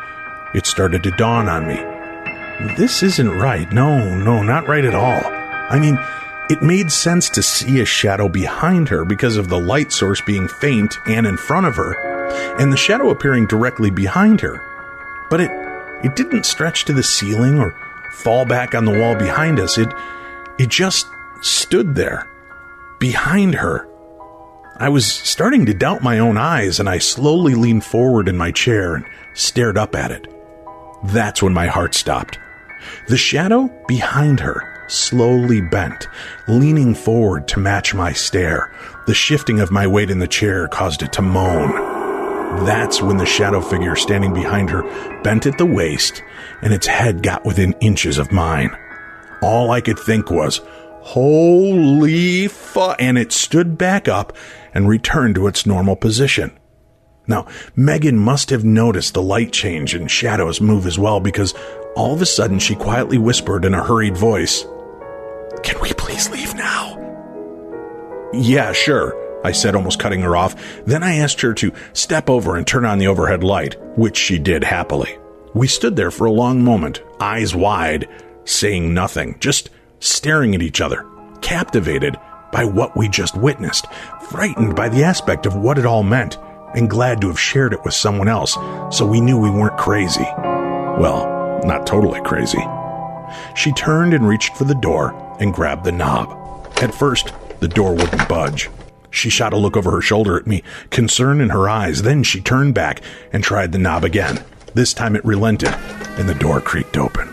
[SPEAKER 1] it started to dawn on me. This isn't right. No, not right at all. I mean, it made sense to see a shadow behind her because of the light source being faint and in front of her, and the shadow appearing directly behind her. But it didn't stretch to the ceiling or fall back on the wall behind us. It just stood there, behind her. I was starting to doubt my own eyes, and I slowly leaned forward in my chair and stared up at it. That's when my heart stopped. The shadow behind her slowly bent, leaning forward to match my stare. The shifting of my weight in the chair caused it to moan. That's when the shadow figure standing behind her bent at the waist, and its head got within inches of mine. All I could think was, holy fuck, and it stood back up and returned to its normal position. Now, Megan must have noticed the light change and shadows move as well, because all of a sudden she quietly whispered in a hurried voice, "Can we please leave now?" "Yeah, sure," I said, almost cutting her off. Then I asked her to step over and turn on the overhead light, which she did happily. We stood there for a long moment, eyes wide, saying nothing, just staring at each other, captivated by what we just witnessed, frightened by the aspect of what it all meant, and glad to have shared it with someone else, so we knew we weren't crazy. Well, not totally crazy. She turned and reached for the door and grabbed the knob. At first, the door wouldn't budge. She shot a look over her shoulder at me, concern in her eyes. Then she turned back and tried the knob again. This time it relented, and the door creaked open.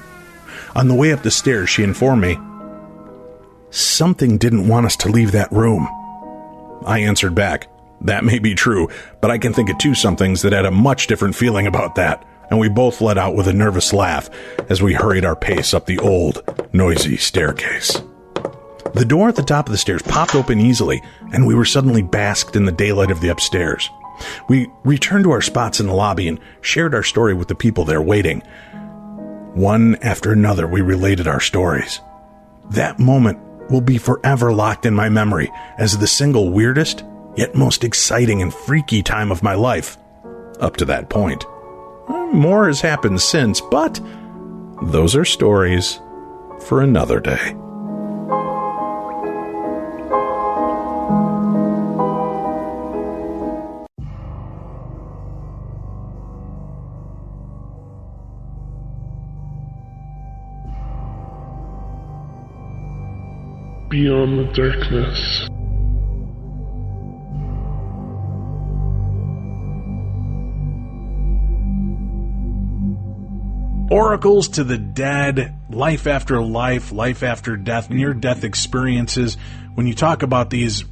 [SPEAKER 1] On the way up the stairs, she informed me, "Something didn't want us to leave that room." I answered back, "That may be true, but I can think of two somethings that had a much different feeling about that." And we both let out with a nervous laugh as we hurried our pace up the old, noisy staircase. The door at the top of the stairs popped open easily, and we were suddenly basked in the daylight of the upstairs. We returned to our spots in the lobby and shared our story with the people there waiting. One after another, we related our stories. That moment will be forever locked in my memory as the single weirdest, yet most exciting and freaky time of my life, up to that point. More has happened since, but those are stories for another day.
[SPEAKER 3] Beyond the darkness.
[SPEAKER 1] Oracles to the dead, life after life, life after death, near-death experiences. When you talk about these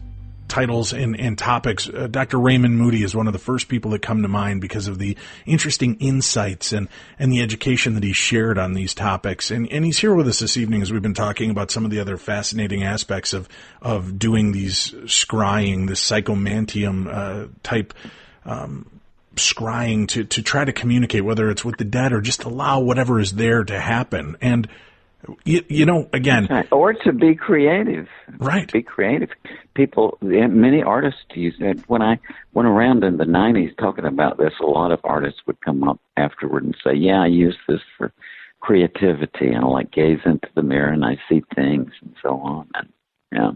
[SPEAKER 1] titles and topics, Dr. Raymond Moody is one of the first people that come to mind because of the interesting insights and the education that he shared on these topics. And he's here with us this evening as we've been talking about some of the other fascinating aspects of doing these scrying, this psychomanteum type scrying to try to communicate, whether it's with the dead or just allow whatever is there to happen. And, you know, again...
[SPEAKER 2] Right. Or to be creative.
[SPEAKER 1] Right.
[SPEAKER 2] Be creative. People, many artists use that. When I went around in the 90s talking about this, a lot of artists would come up afterward and say, yeah, I use this for creativity. I like gaze into the mirror and I see things and so on. And, yeah.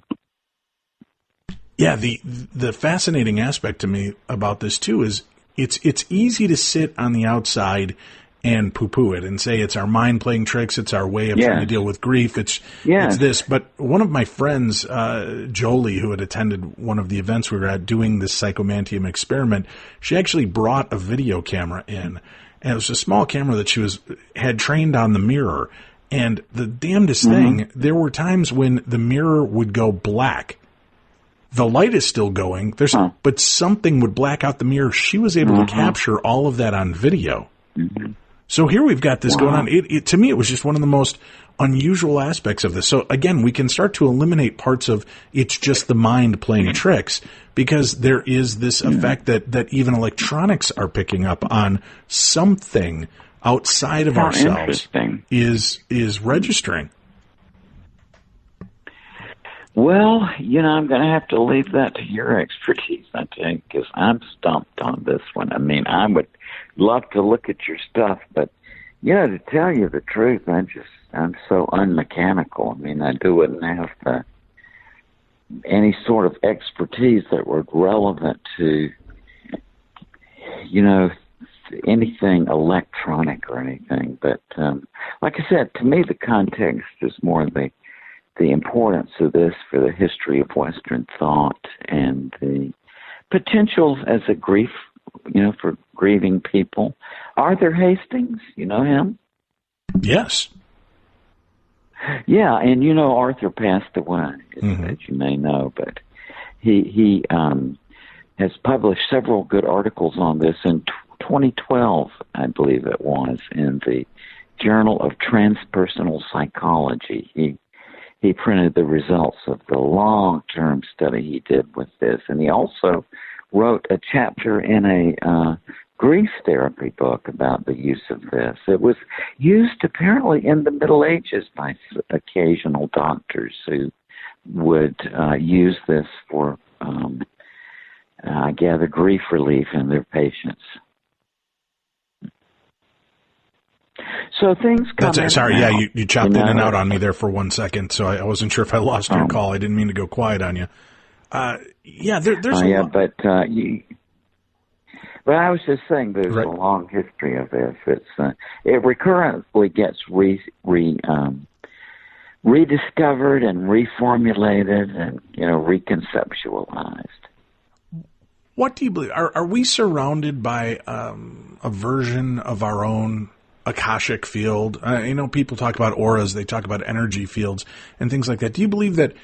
[SPEAKER 1] Yeah, the fascinating aspect to me about this, too, is it's easy to sit on the outside and poo-poo it and say it's our mind playing tricks, it's our way of trying to deal with grief, it's this. But one of my friends, Jolie, who had attended one of the events we were at doing this Psychomanteum experiment, she actually brought a video camera in. And it was a small camera that she had trained on the mirror. And the damnedest thing, there were times when the mirror would go black. The light is still going, but something would black out the mirror. She was able to capture all of that on video. So here we've got this going on. To me, it was just one of the most unusual aspects of this. So again, we can start to eliminate parts of it's just the mind playing tricks, because there is this effect that even electronics are picking up on something outside of ourselves is registering.
[SPEAKER 2] Well, I'm going to have to leave that to your expertise, I think, because I'm stumped on this one. I mean, I would love to look at your stuff, but, to tell you the truth, I'm so unmechanical. I mean, I wouldn't have any sort of expertise that were relevant to, anything electronic or anything. But like I said, to me, the context is more the importance of this for the history of Western thought and the potential as a grief, for grieving people. Arthur Hastings, you know him?
[SPEAKER 1] Yes.
[SPEAKER 2] Yeah, and Arthur passed away, as you may know, but he has published several good articles on this. In 2012, I believe it was, in the Journal of Transpersonal Psychology. He printed the results of the long-term study he did with this, and he also wrote a chapter in a grief therapy book about the use of this. It was used apparently in the Middle Ages by occasional doctors who would use this for, I gather, grief relief in their patients. So things come in.
[SPEAKER 1] Sorry, you chopped in and out on me there for 1 second, so I wasn't sure if I lost your call. I didn't mean to go quiet on you. There's a lot.
[SPEAKER 2] But I was just saying there's a long history of this. It recurrently gets rediscovered and reformulated and reconceptualized.
[SPEAKER 1] What do you believe? Are we surrounded by a version of our own Akashic field? People talk about auras, they talk about energy fields and things like that. Do you believe that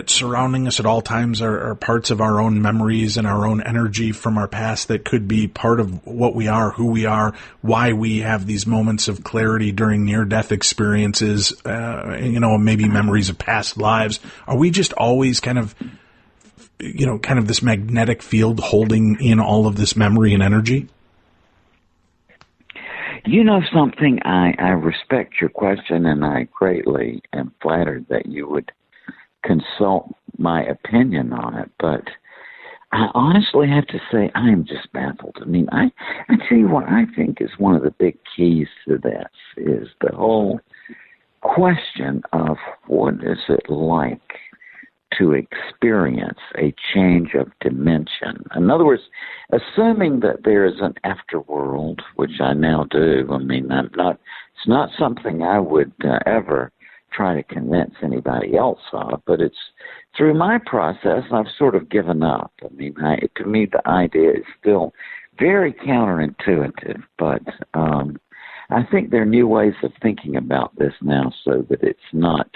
[SPEAKER 1] surrounding us at all times are parts of our own memories and our own energy from our past that could be part of what we are, who we are, why we have these moments of clarity during near-death experiences, maybe memories of past lives? Are we just always kind of this magnetic field holding in all of this memory and energy?
[SPEAKER 2] Something, I respect your question, and I greatly am flattered that you would consult my opinion on it, but I honestly have to say I am just baffled. I mean, I tell you what I think is one of the big keys to this is the whole question of what is it like to experience a change of dimension. In other words, assuming that there is an afterworld, which I now do. I mean, it's not something I would ever try to convince anybody else of, but it's through my process, I've sort of given up. I mean, to me, the idea is still very counterintuitive, but I think there are new ways of thinking about this now so that it's not,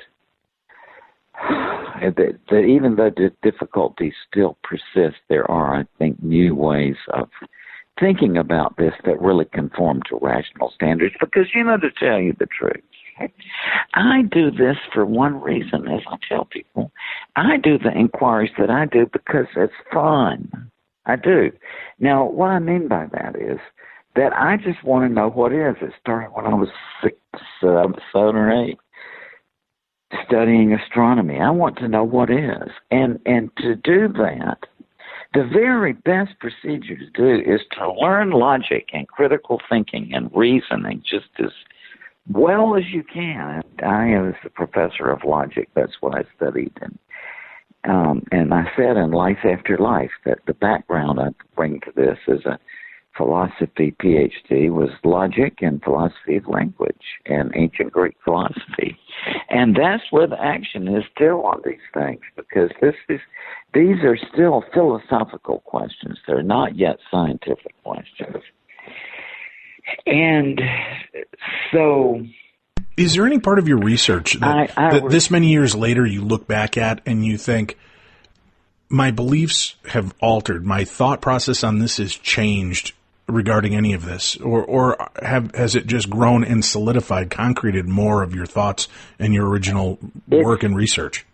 [SPEAKER 2] that even though the difficulties still persist, there are, I think, new ways of thinking about this that really conform to rational standards. Because, to tell you the truth, I do this for one reason, as I tell people. I do the inquiries that I do because it's fun. I do. Now, what I mean by that is that I just want to know what is. It started when I was 7 or 8, studying astronomy. I want to know what is. And to do that, the very best procedure to do is to learn logic and critical thinking and reasoning just as well as you can. I was a professor of logic. That's what I studied. And I said in Life After Life that the background I bring to this as a philosophy PhD was logic and philosophy of language and ancient Greek philosophy. And that's where the action is still on these things, because these are still philosophical questions. They're not yet scientific questions. And so
[SPEAKER 1] Is there any part of your research that this many years later you look back at and you think, my beliefs have altered, my thought process on this has changed regarding any of this, or has it just grown and solidified, concreted more of your thoughts and your original work and research?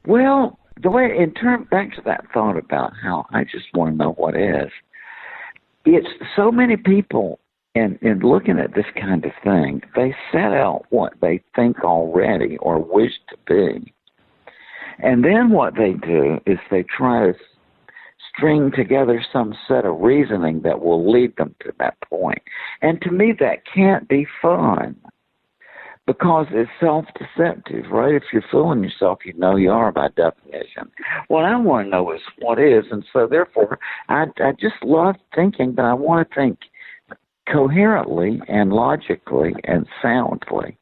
[SPEAKER 2] Well, the way, back to that thought about how I just want to know what is, it's so many people in looking at this kind of thing, they set out what they think already or wish to be. And then what they do is they try to string together some set of reasoning that will lead them to that point. And to me, that can't be fun because it's self-deceptive, right? If you're fooling yourself, you know you are by definition. What I want to know is what is, and so therefore, I just love thinking, but I want to think coherently and logically and soundly.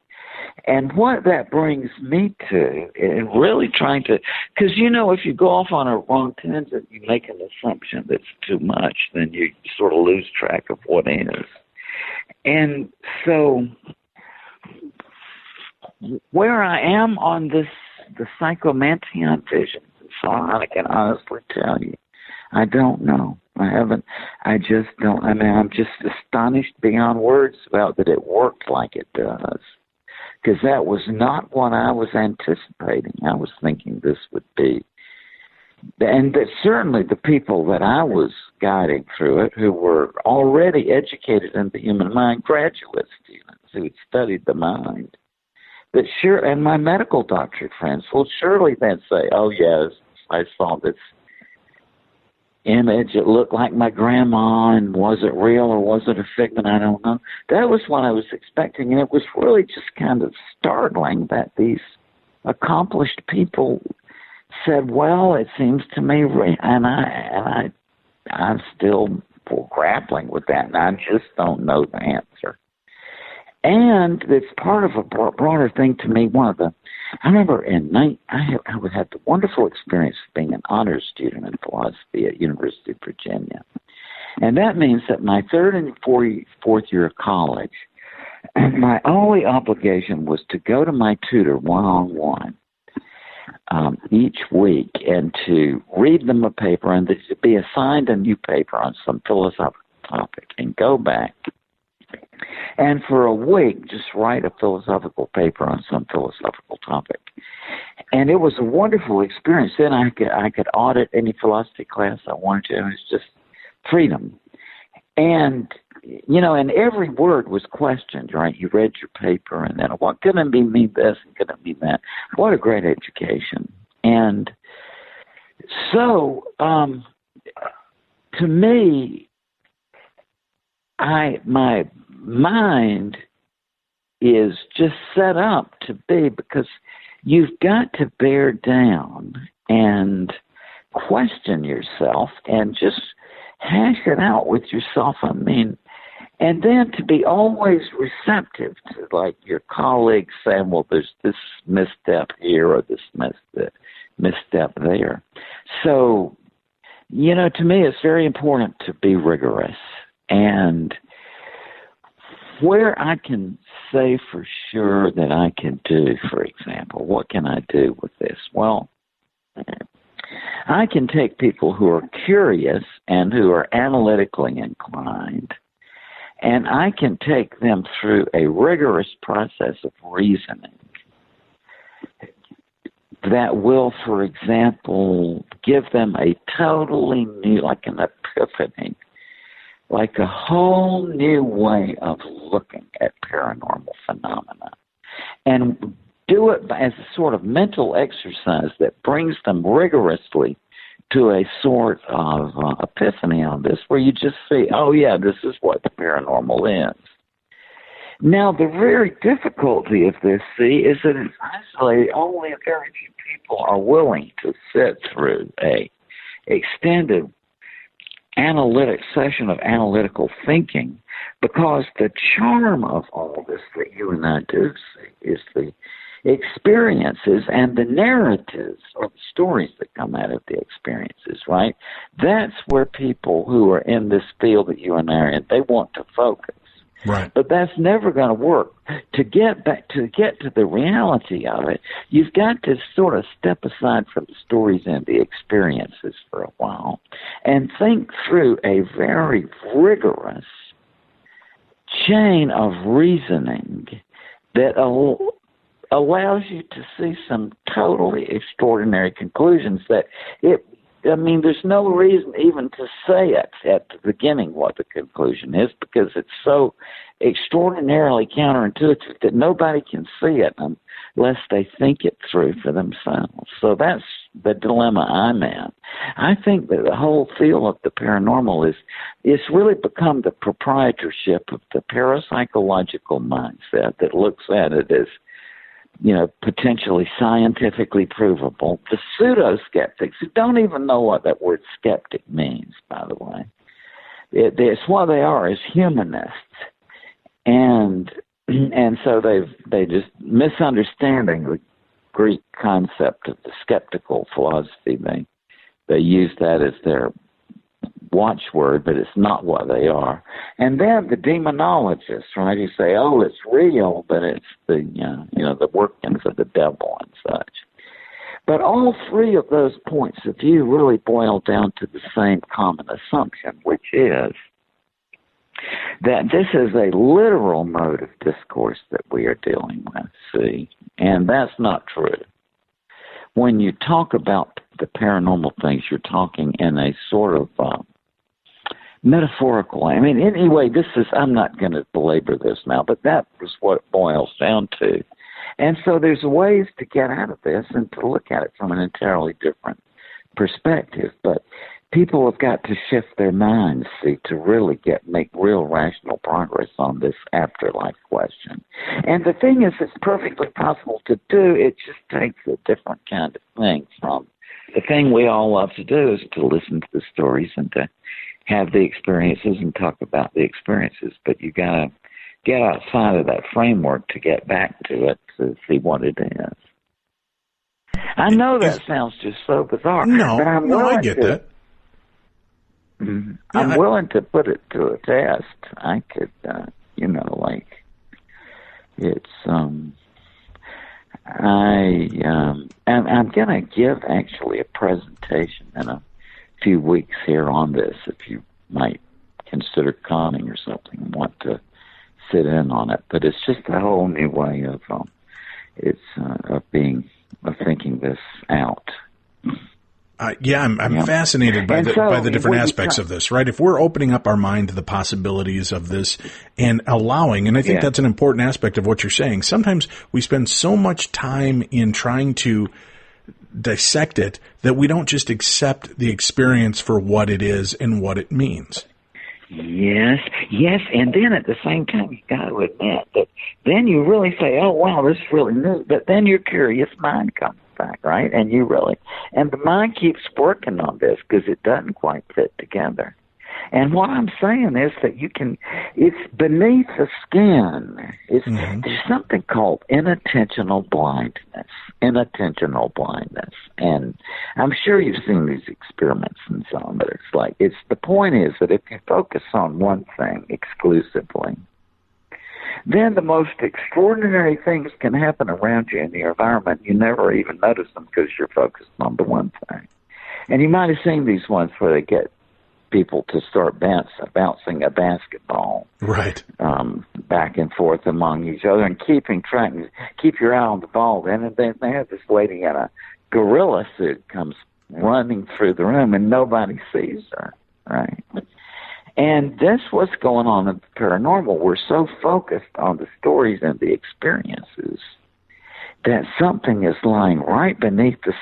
[SPEAKER 2] And what that brings me to is really trying to, because, if you go off on a wrong tangent, you make an assumption that's too much, then you sort of lose track of what is. And so where I am on the Psychomanteum vision, so I can honestly tell you, I don't know. I just don't. I'm just astonished beyond words about that it worked like it does. Because that was not what I was anticipating. I was thinking this would be. And that certainly the people that I was guiding through it, who were already educated in the human mind, graduate students who had studied the mind, that sure, and my medical doctorate friends, well, surely they'd say, oh, yes, I saw this image. It looked like my grandma, and was it real or was it a figment? I don't know. That was what I was expecting, and it was really just kind of startling that these accomplished people said, well, it seems to me, and I'm still grappling with that, and I just don't know the answer. And it's part of a broader thing to me. I remember I had the wonderful experience of being an honors student in philosophy at University of Virginia. And that means that my third and fourth year of college, my only obligation was to go to my tutor one-on-one each week and to read them a paper and to be assigned a new paper on some philosophical topic and go back. And for a week, just write a philosophical paper on some philosophical topic. And it was a wonderful experience. Then I could audit any philosophy class I wanted to. It was just freedom. And, and every word was questioned, right? You read your paper, and then, what could it mean this and could it mean that? What a great education. And so, to me, my mind is just set up to be, because you've got to bear down and question yourself and just hash it out with yourself. And then to be always receptive to, like, your colleagues saying, well, there's this misstep here or this misstep there. So, to me, it's very important to be rigorous. And where I can say for sure that I can do, for example, what can I do with this? Well, I can take people who are curious and who are analytically inclined, and I can take them through a rigorous process of reasoning that will, for example, give them a totally new, like an epiphany, like a whole new way of looking at paranormal phenomena, and do it as a sort of mental exercise that brings them rigorously to a sort of epiphany on this, where you just see, oh, yeah, this is what the paranormal is. Now, the very difficulty of this, is that it's isolated. Only a very few people are willing to sit through a extended analytic session of analytical thinking, because the charm of all this that you and I do see is the experiences and the narratives or the stories that come out of the experiences, right? That's where people who are in this field that you and I are in, they want to focus.
[SPEAKER 1] Right.
[SPEAKER 2] But that's never going to work. To get to the reality of it, you've got to sort of step aside from the stories and the experiences for a while and think through a very rigorous chain of reasoning that allows you to see some totally extraordinary conclusions that there's no reason even to say it at the beginning what the conclusion is, because it's so extraordinarily counterintuitive that nobody can see it unless they think it through for themselves. So that's the dilemma I'm in. I think that the whole field of the paranormal it's really become the proprietorship of the parapsychological mindset that looks at it as, potentially scientifically provable. The pseudo-skeptics, who don't even know what that word skeptic means, by the way. It's what they are, as humanists. And so they just misunderstanding the Greek concept of the skeptical philosophy. They use that as their watchword, but it's not what they are. And then the demonologists, right? You say, oh, it's real, but it's the the workings of the devil and such. But all three of those points of view really boil down to the same common assumption, which is that this is a literal mode of discourse that we are dealing with, see? And that's not true. When you talk about the paranormal things, you're talking in a sort of metaphorical. Anyway, I'm not going to belabor this now, but that was what it boils down to. And so there's ways to get out of this and to look at it from an entirely different perspective. But people have got to shift their minds, see, to really make real rational progress on this afterlife question. And the thing is, it's perfectly possible to do. It just takes a different kind of thing from the thing we all love to do, is to listen to the stories and to have the experiences and talk about the experiences. But you got to get outside of that framework to get back to it, to see what it is. I know that sounds just so bizarre.
[SPEAKER 1] No,
[SPEAKER 2] but
[SPEAKER 1] I get that.
[SPEAKER 2] I'm willing to put it to a test. I could, it's, I'm going to give actually a presentation in a few weeks here on this, if you might consider coming or something and want to sit in on it. But it's just a whole new way of thinking this out.
[SPEAKER 1] I'm fascinated by the different aspects of this, right? If we're opening up our mind to the possibilities of this and allowing, and I think that's an important aspect of what you're saying. Sometimes we spend so much time in trying to dissect it that we don't just accept the experience for what it is and what it means.
[SPEAKER 2] Yes, and then at the same time, you got to admit that then you really say, oh, wow, this is really new, but then your curious mind comes back, right? And the mind keeps working on this because it doesn't quite fit together. And what I'm saying is that it's beneath the skin. There's something called inattentional blindness. And I'm sure you've seen these experiments and so on, but the point is that if you focus on one thing exclusively, then the most extraordinary things can happen around you in the environment. You never even notice them because you're focused on the one thing. And you might have seen these ones where they get people to start bouncing a basketball,
[SPEAKER 1] right,
[SPEAKER 2] back and forth among each other and keep your eye on the ball. And then they have this lady in a gorilla suit comes running through the room and nobody sees her, right? And that's what's going on in the paranormal. We're so focused on the stories and the experiences that something is lying right beneath this.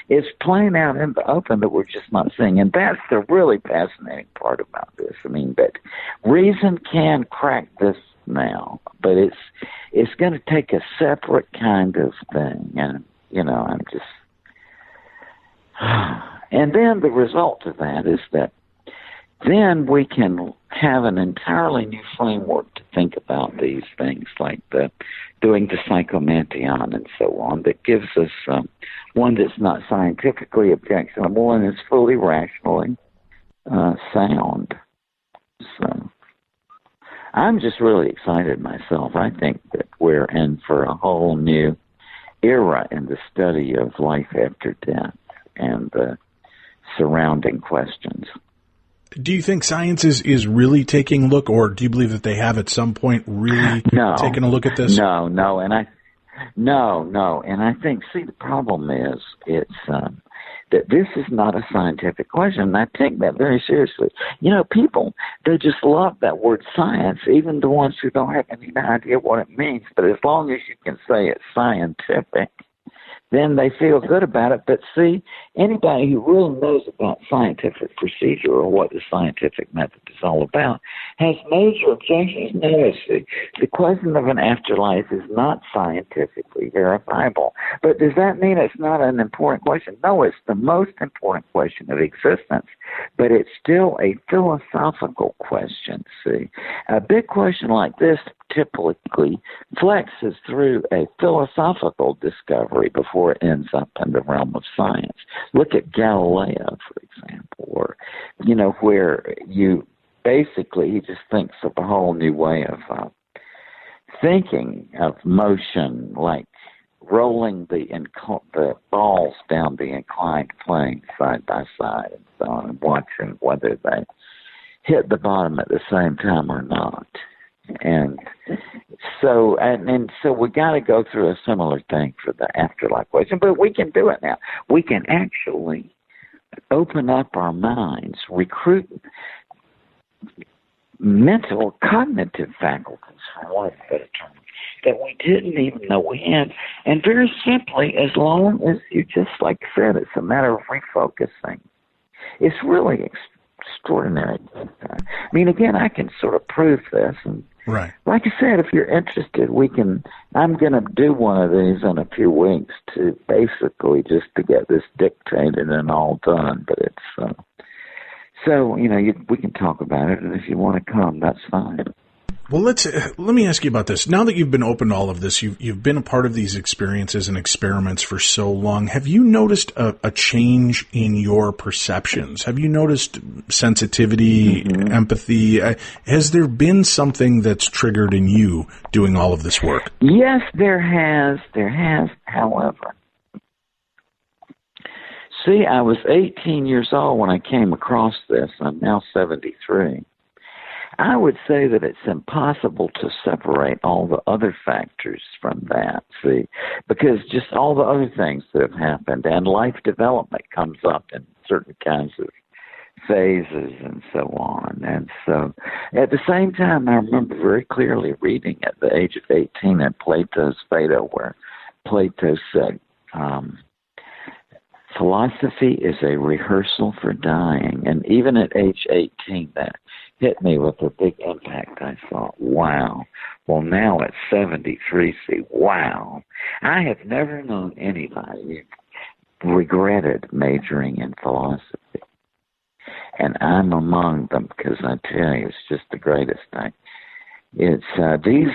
[SPEAKER 2] It's playing out in the open that we're just not seeing. And that's the really fascinating part about this. That reason can crack this now, but it's going to take a separate kind of thing. And, I'm just... And then the result of that is that then we can have an entirely new framework to think about these things, like doing the Psychomanteum and so on, that gives us one that's not scientifically objectionable and is fully rationally sound. So I'm just really excited myself. I think that we're in for a whole new era in the study of life after death and the surrounding questions.
[SPEAKER 1] Do you think science is really taking a look, or do you believe that they have at some point really taken a look at this?
[SPEAKER 2] No, and I think, see, the problem is it's that this is not a scientific question, and I take that very seriously. You know, people, they just love that word science, even the ones who don't have any idea what it means, but as long as you can say it's scientific, then they feel good about it. But see, anybody who really knows about scientific procedure or what the scientific method is all about has major objections. No, the question of an afterlife is not scientifically verifiable. But does that mean it's not an important question? No, it's the most important question of existence. But it's still a philosophical question, see. A big question like this typically flexes through a philosophical discovery before it ends up in the realm of science. Look at Galileo, for example, or, you know, where you basically, he just thinks of a whole new way of thinking of motion, like rolling the balls down the inclined plane side by side and so on, and watching whether they hit the bottom at the same time or not. And so we got to go through a similar thing for the afterlife question, but we can do it now. We can actually open up our minds, recruit mental, cognitive faculties, for want of a better term, that we didn't even know we had. And very simply, as long as you just, like I said, it's a matter of refocusing. It's really extraordinary. I mean, again, I can sort of prove this. And
[SPEAKER 1] right.
[SPEAKER 2] Like I said, if you're interested, I'm going to do one of these in a few weeks to basically just to get this dictated and all done. But it's, so, you know, we can talk about it. And if you want to come, that's fine.
[SPEAKER 1] Well, let me ask you about this. Now that you've been open to all of this, you've been a part of these experiences and experiments for so long. Have you noticed a change in your perceptions? Have you noticed sensitivity, empathy? Has there been something that's triggered in you doing all of this work?
[SPEAKER 2] Yes, there has. There has, however. See, I was 18 years old when I came across this. I'm now 73. I would say that it's impossible to separate all the other factors from that, see, because just all the other things that have happened and life development comes up in certain kinds of phases and so on. And so at the same time, I remember very clearly reading at the age of 18 in Plato's Phaedo, where Plato said, philosophy is a rehearsal for dying. And even at age 18, that hit me with a big impact. I thought, wow. Well, now at 73, see, wow. I have never known anybody who regretted majoring in philosophy. And I'm among them because I tell you, it's just the greatest thing. It's these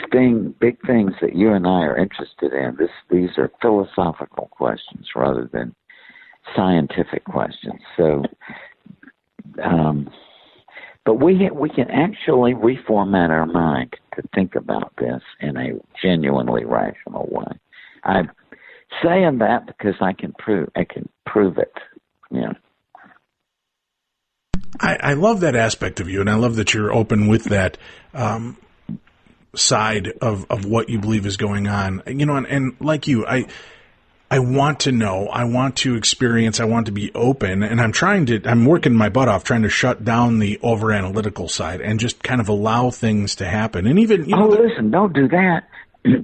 [SPEAKER 2] big things that you and I are interested in. These are philosophical questions rather than scientific questions. So, but we can actually reformat our mind to think about this in a genuinely rational way. I'm saying that because I can prove it. Yeah.
[SPEAKER 1] I love that aspect of you, and I love that you're open with that side of what you believe is going on. You know, and like you, I want to know, I want to experience, I want to be open, and I'm working my butt off trying to shut down the over-analytical side and just kind of allow things to happen. And even, you know...
[SPEAKER 2] listen, don't do that.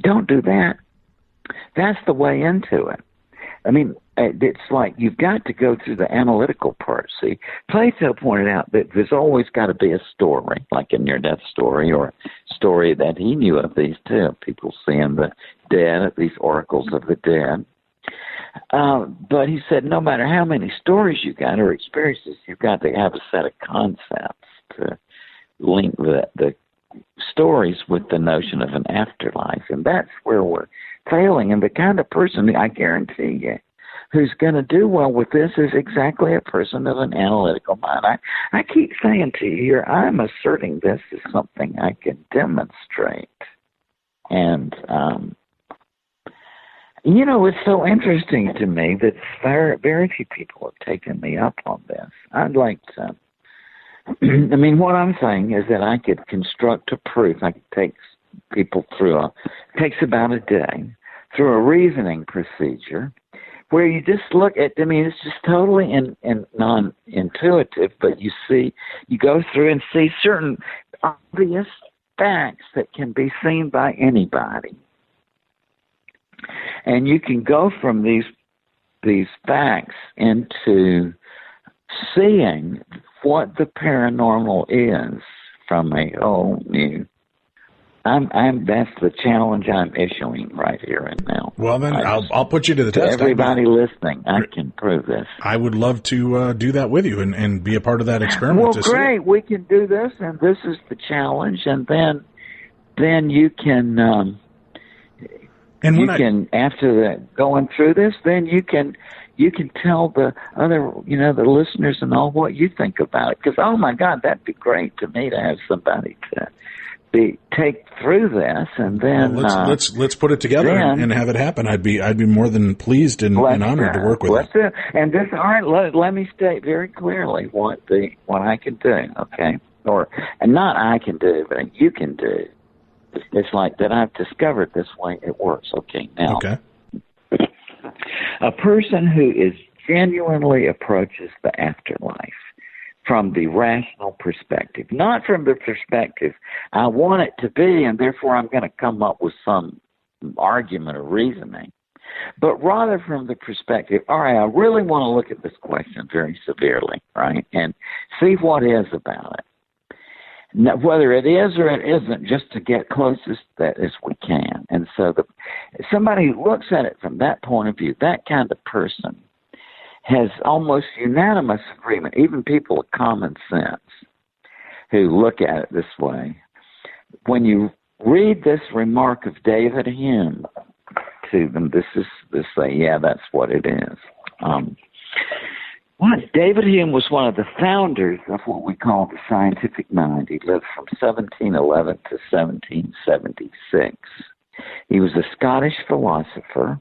[SPEAKER 2] Don't do that. That's the way into it. I mean, it's like you've got to go through the analytical part, see. Plato pointed out that there's always got to be a story, like in your death story, or a story that he knew of these too. People seeing the dead, these oracles of the dead. But he said no matter how many stories you got or experiences, you've got to have a set of concepts to link the stories with the notion of an afterlife. And that's where we're failing. And the kind of person, I guarantee you, who's going to do well with this is exactly a person of an analytical mind. I keep saying to you here, I'm asserting this is something I can demonstrate. And, you know, it's so interesting to me that very, very few people have taken me up on this. I'd like to, I mean, what I'm saying is that I could construct a proof. I could take people through it takes about a day, through a reasoning procedure where you just look at, I mean, it's just totally non-intuitive, but you go through and see certain obvious facts that can be seen by anybody. And you can go from these facts into seeing what the paranormal is from a whole new. That's the challenge I'm issuing right here and now.
[SPEAKER 1] Well, then I'll put you to the test.
[SPEAKER 2] Everybody listening, I can prove this.
[SPEAKER 1] I would love to do that with you and be a part of that experiment.
[SPEAKER 2] Well, great. We can do this, and this is the challenge, and then you can. After that, going through this, then you can tell the other, the listeners and all what you think about it. Because, oh my God, that'd be great to me to have somebody to take through this, and then
[SPEAKER 1] let's put it together and have it happen. I'd be more than pleased and honored to work with you.
[SPEAKER 2] And this, all right. Let me state very clearly what I can do. Okay, and not I can do, but you can do. It's like that I've discovered this way it works. Okay, now.
[SPEAKER 1] Okay.
[SPEAKER 2] A person who genuinely approaches the afterlife from the rational perspective, not from the perspective, I want it to be, and therefore I'm going to come up with some argument or reasoning, but rather from the perspective, all right, I really want to look at this question very severely, right, and see what is about it. Now, whether it is or it isn't, just to get closest that as we can. And so somebody who looks at it from that point of view, that kind of person has almost unanimous agreement, even people of common sense who look at it this way. When you read this remark of David Hume to them, they say, yeah, that's what it is. David Hume was one of the founders of what we call the scientific mind. He lived from 1711 to 1776. He was a Scottish philosopher,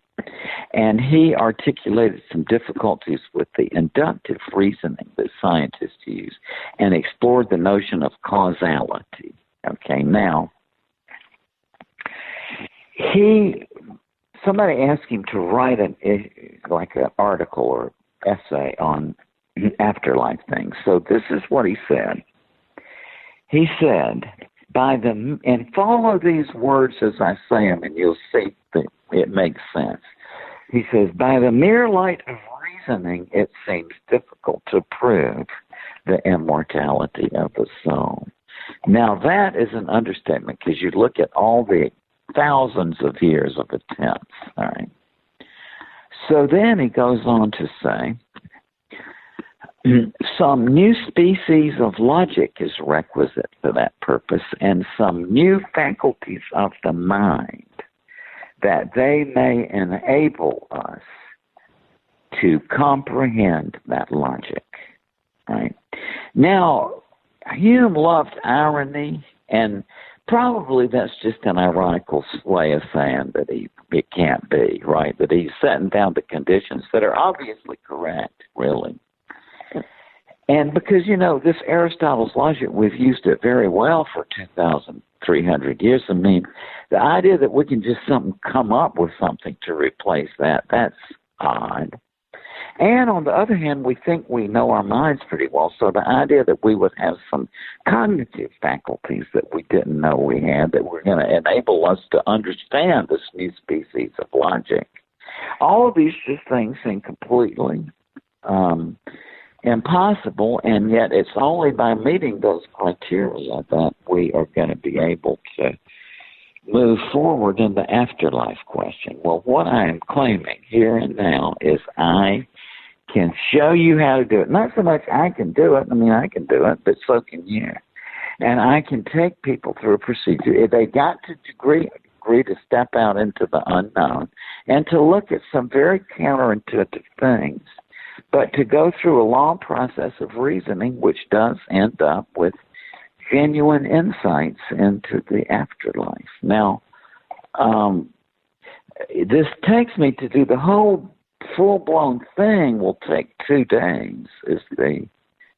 [SPEAKER 2] and he articulated some difficulties with the inductive reasoning that scientists use and explored the notion of causality. Okay, now, somebody asked him to write an article or essay on afterlife things. So this is what he said. He said, and follow these words as I say them, and you'll see that it makes sense. He says, by the mere light of reasoning, it seems difficult to prove the immortality of the soul. Now that is an understatement, because you look at all the thousands of years of attempts, all right? So then he goes on to say, some new species of logic is requisite for that purpose, and some new faculties of the mind, that they may enable us to comprehend that logic. Right? Now, Hume loved irony, and probably that's just an ironical way of saying that it can't be, right? That he's setting down the conditions that are obviously correct, really. And because, this Aristotle's logic, we've used it very well for 2,300 years. I mean, the idea that we can just come up with something to replace that's odd. And on the other hand, we think we know our minds pretty well. So the idea that we would have some cognitive faculties that we didn't know we had that were going to enable us to understand this new species of logic. All of these just things seem completely impossible, and yet it's only by meeting those criteria that we are going to be able to move forward in the afterlife question. Well, what I am claiming here and now is I can show you how to do it. Not so much I can do it. I mean, I can do it, but so can you. And I can take people through a procedure. If they got to agree agree to step out into the unknown and to look at some very counterintuitive things, but to go through a long process of reasoning, which does end up with genuine insights into the afterlife. Now, this takes me to do the whole full-blown thing will take 2 days is the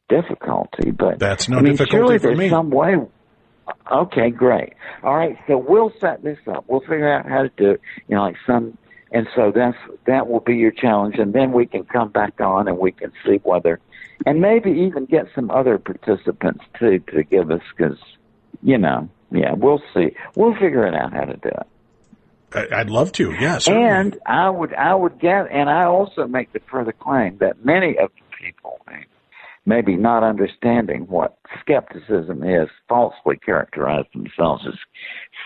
[SPEAKER 2] difficulty. But
[SPEAKER 1] that's no difficulty
[SPEAKER 2] surely
[SPEAKER 1] for
[SPEAKER 2] there's
[SPEAKER 1] me.
[SPEAKER 2] some way. Okay, great. All right, so we'll set this up. We'll figure out how to do it. And so that will be your challenge, and then we can come back on and we can see whether, and maybe even get some other participants too to give us, because, we'll see. We'll figure it out how to do it.
[SPEAKER 1] I'd love to, yes. Yeah,
[SPEAKER 2] and I would get, and I also make the further claim that many of the people, maybe not understanding what skepticism is, falsely characterize themselves as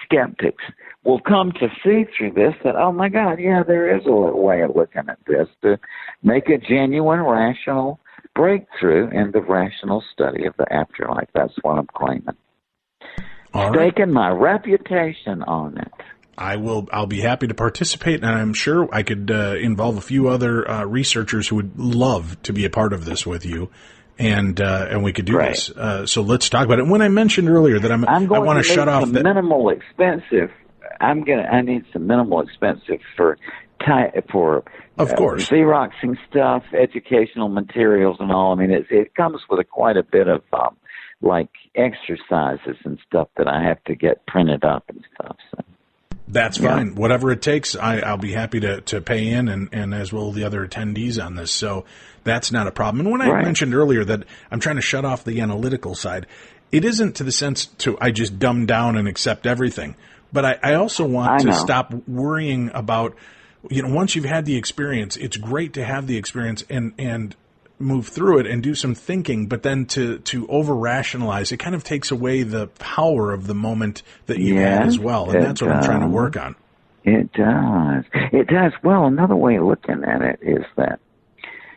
[SPEAKER 2] skeptics, will come to see through this that, oh my God, yeah, there is a way of looking at this to make a genuine, rational breakthrough in the rational study of the afterlife. That's what I'm claiming. Staking my reputation on it.
[SPEAKER 1] I'll be happy to participate, and I'm sure I could involve a few other researchers who would love to be a part of this with you, and we could do this. So let's talk about it. When I mentioned earlier that I want to shut off that
[SPEAKER 2] minimal expensive. I need some minimal expensive for
[SPEAKER 1] of course
[SPEAKER 2] Xeroxing stuff, educational materials, and all. I mean, it comes with quite a bit of like exercises and stuff that I have to get printed up and stuff. So.
[SPEAKER 1] That's fine. Yeah. Whatever it takes, I'll be happy to pay in, and as will the other attendees on this. So that's not a problem. And when I mentioned earlier that I'm trying to shut off the analytical side, it isn't to the sense I just dumb down and accept everything. But I also want to stop worrying about, once you've had the experience, it's great to have the experience and move through it and do some thinking, but then to over-rationalize, it kind of takes away the power of the moment that you had as well, and that's what I'm trying to work on.
[SPEAKER 2] It does. It does. Well, another way of looking at it is that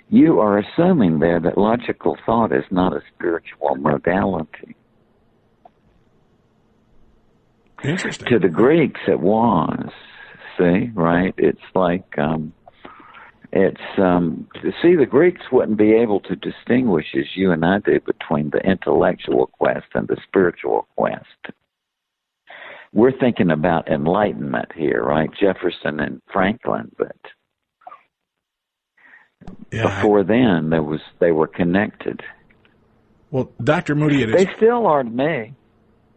[SPEAKER 2] you are assuming there that logical thought is not a spiritual modality.
[SPEAKER 1] Interesting.
[SPEAKER 2] To the Greeks, it was. See, right? It's like... the Greeks wouldn't be able to distinguish as you and I do between the intellectual quest and the spiritual quest. We're thinking about enlightenment here, right? Jefferson and Franklin, but before then they were connected.
[SPEAKER 1] Well, Dr. Moody,
[SPEAKER 2] they still are to me.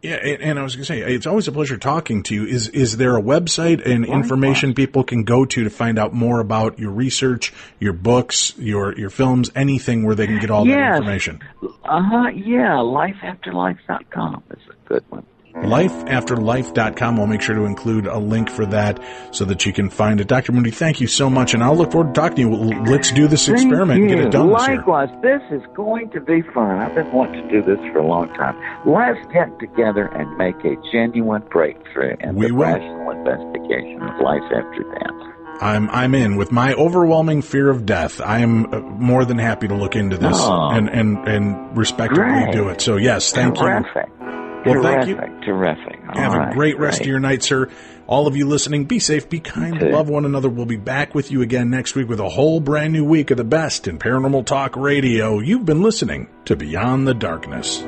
[SPEAKER 1] Yeah, and I was going to say, it's always a pleasure talking to you. Is there a website and information people can go to find out more about your research, your books, your films, anything where they can get all that information?
[SPEAKER 2] Yeah, lifeafterlife.com is a good one.
[SPEAKER 1] Lifeafterlife.com. We'll make sure to include a link for that so that you can find it. Dr. Moody, thank you so much, and I'll look forward to talking to you. Let's do this experiment and get it done this year.
[SPEAKER 2] Likewise, this is going to be fun. I've been wanting to do this for a long time. Let's get together and make a genuine breakthrough in the rational investigation of life after death.
[SPEAKER 1] I'm in. With my overwhelming fear of death, I am more than happy to look into this and respectively do it. So, yes, thank you. Well, thank you.
[SPEAKER 2] Terrific.
[SPEAKER 1] Have a great rest of your night, sir. All of you listening, be safe, be kind, love one another. We'll be back with you again next week with a whole brand new week of the best in paranormal talk radio. You've been listening to Beyond the Darkness.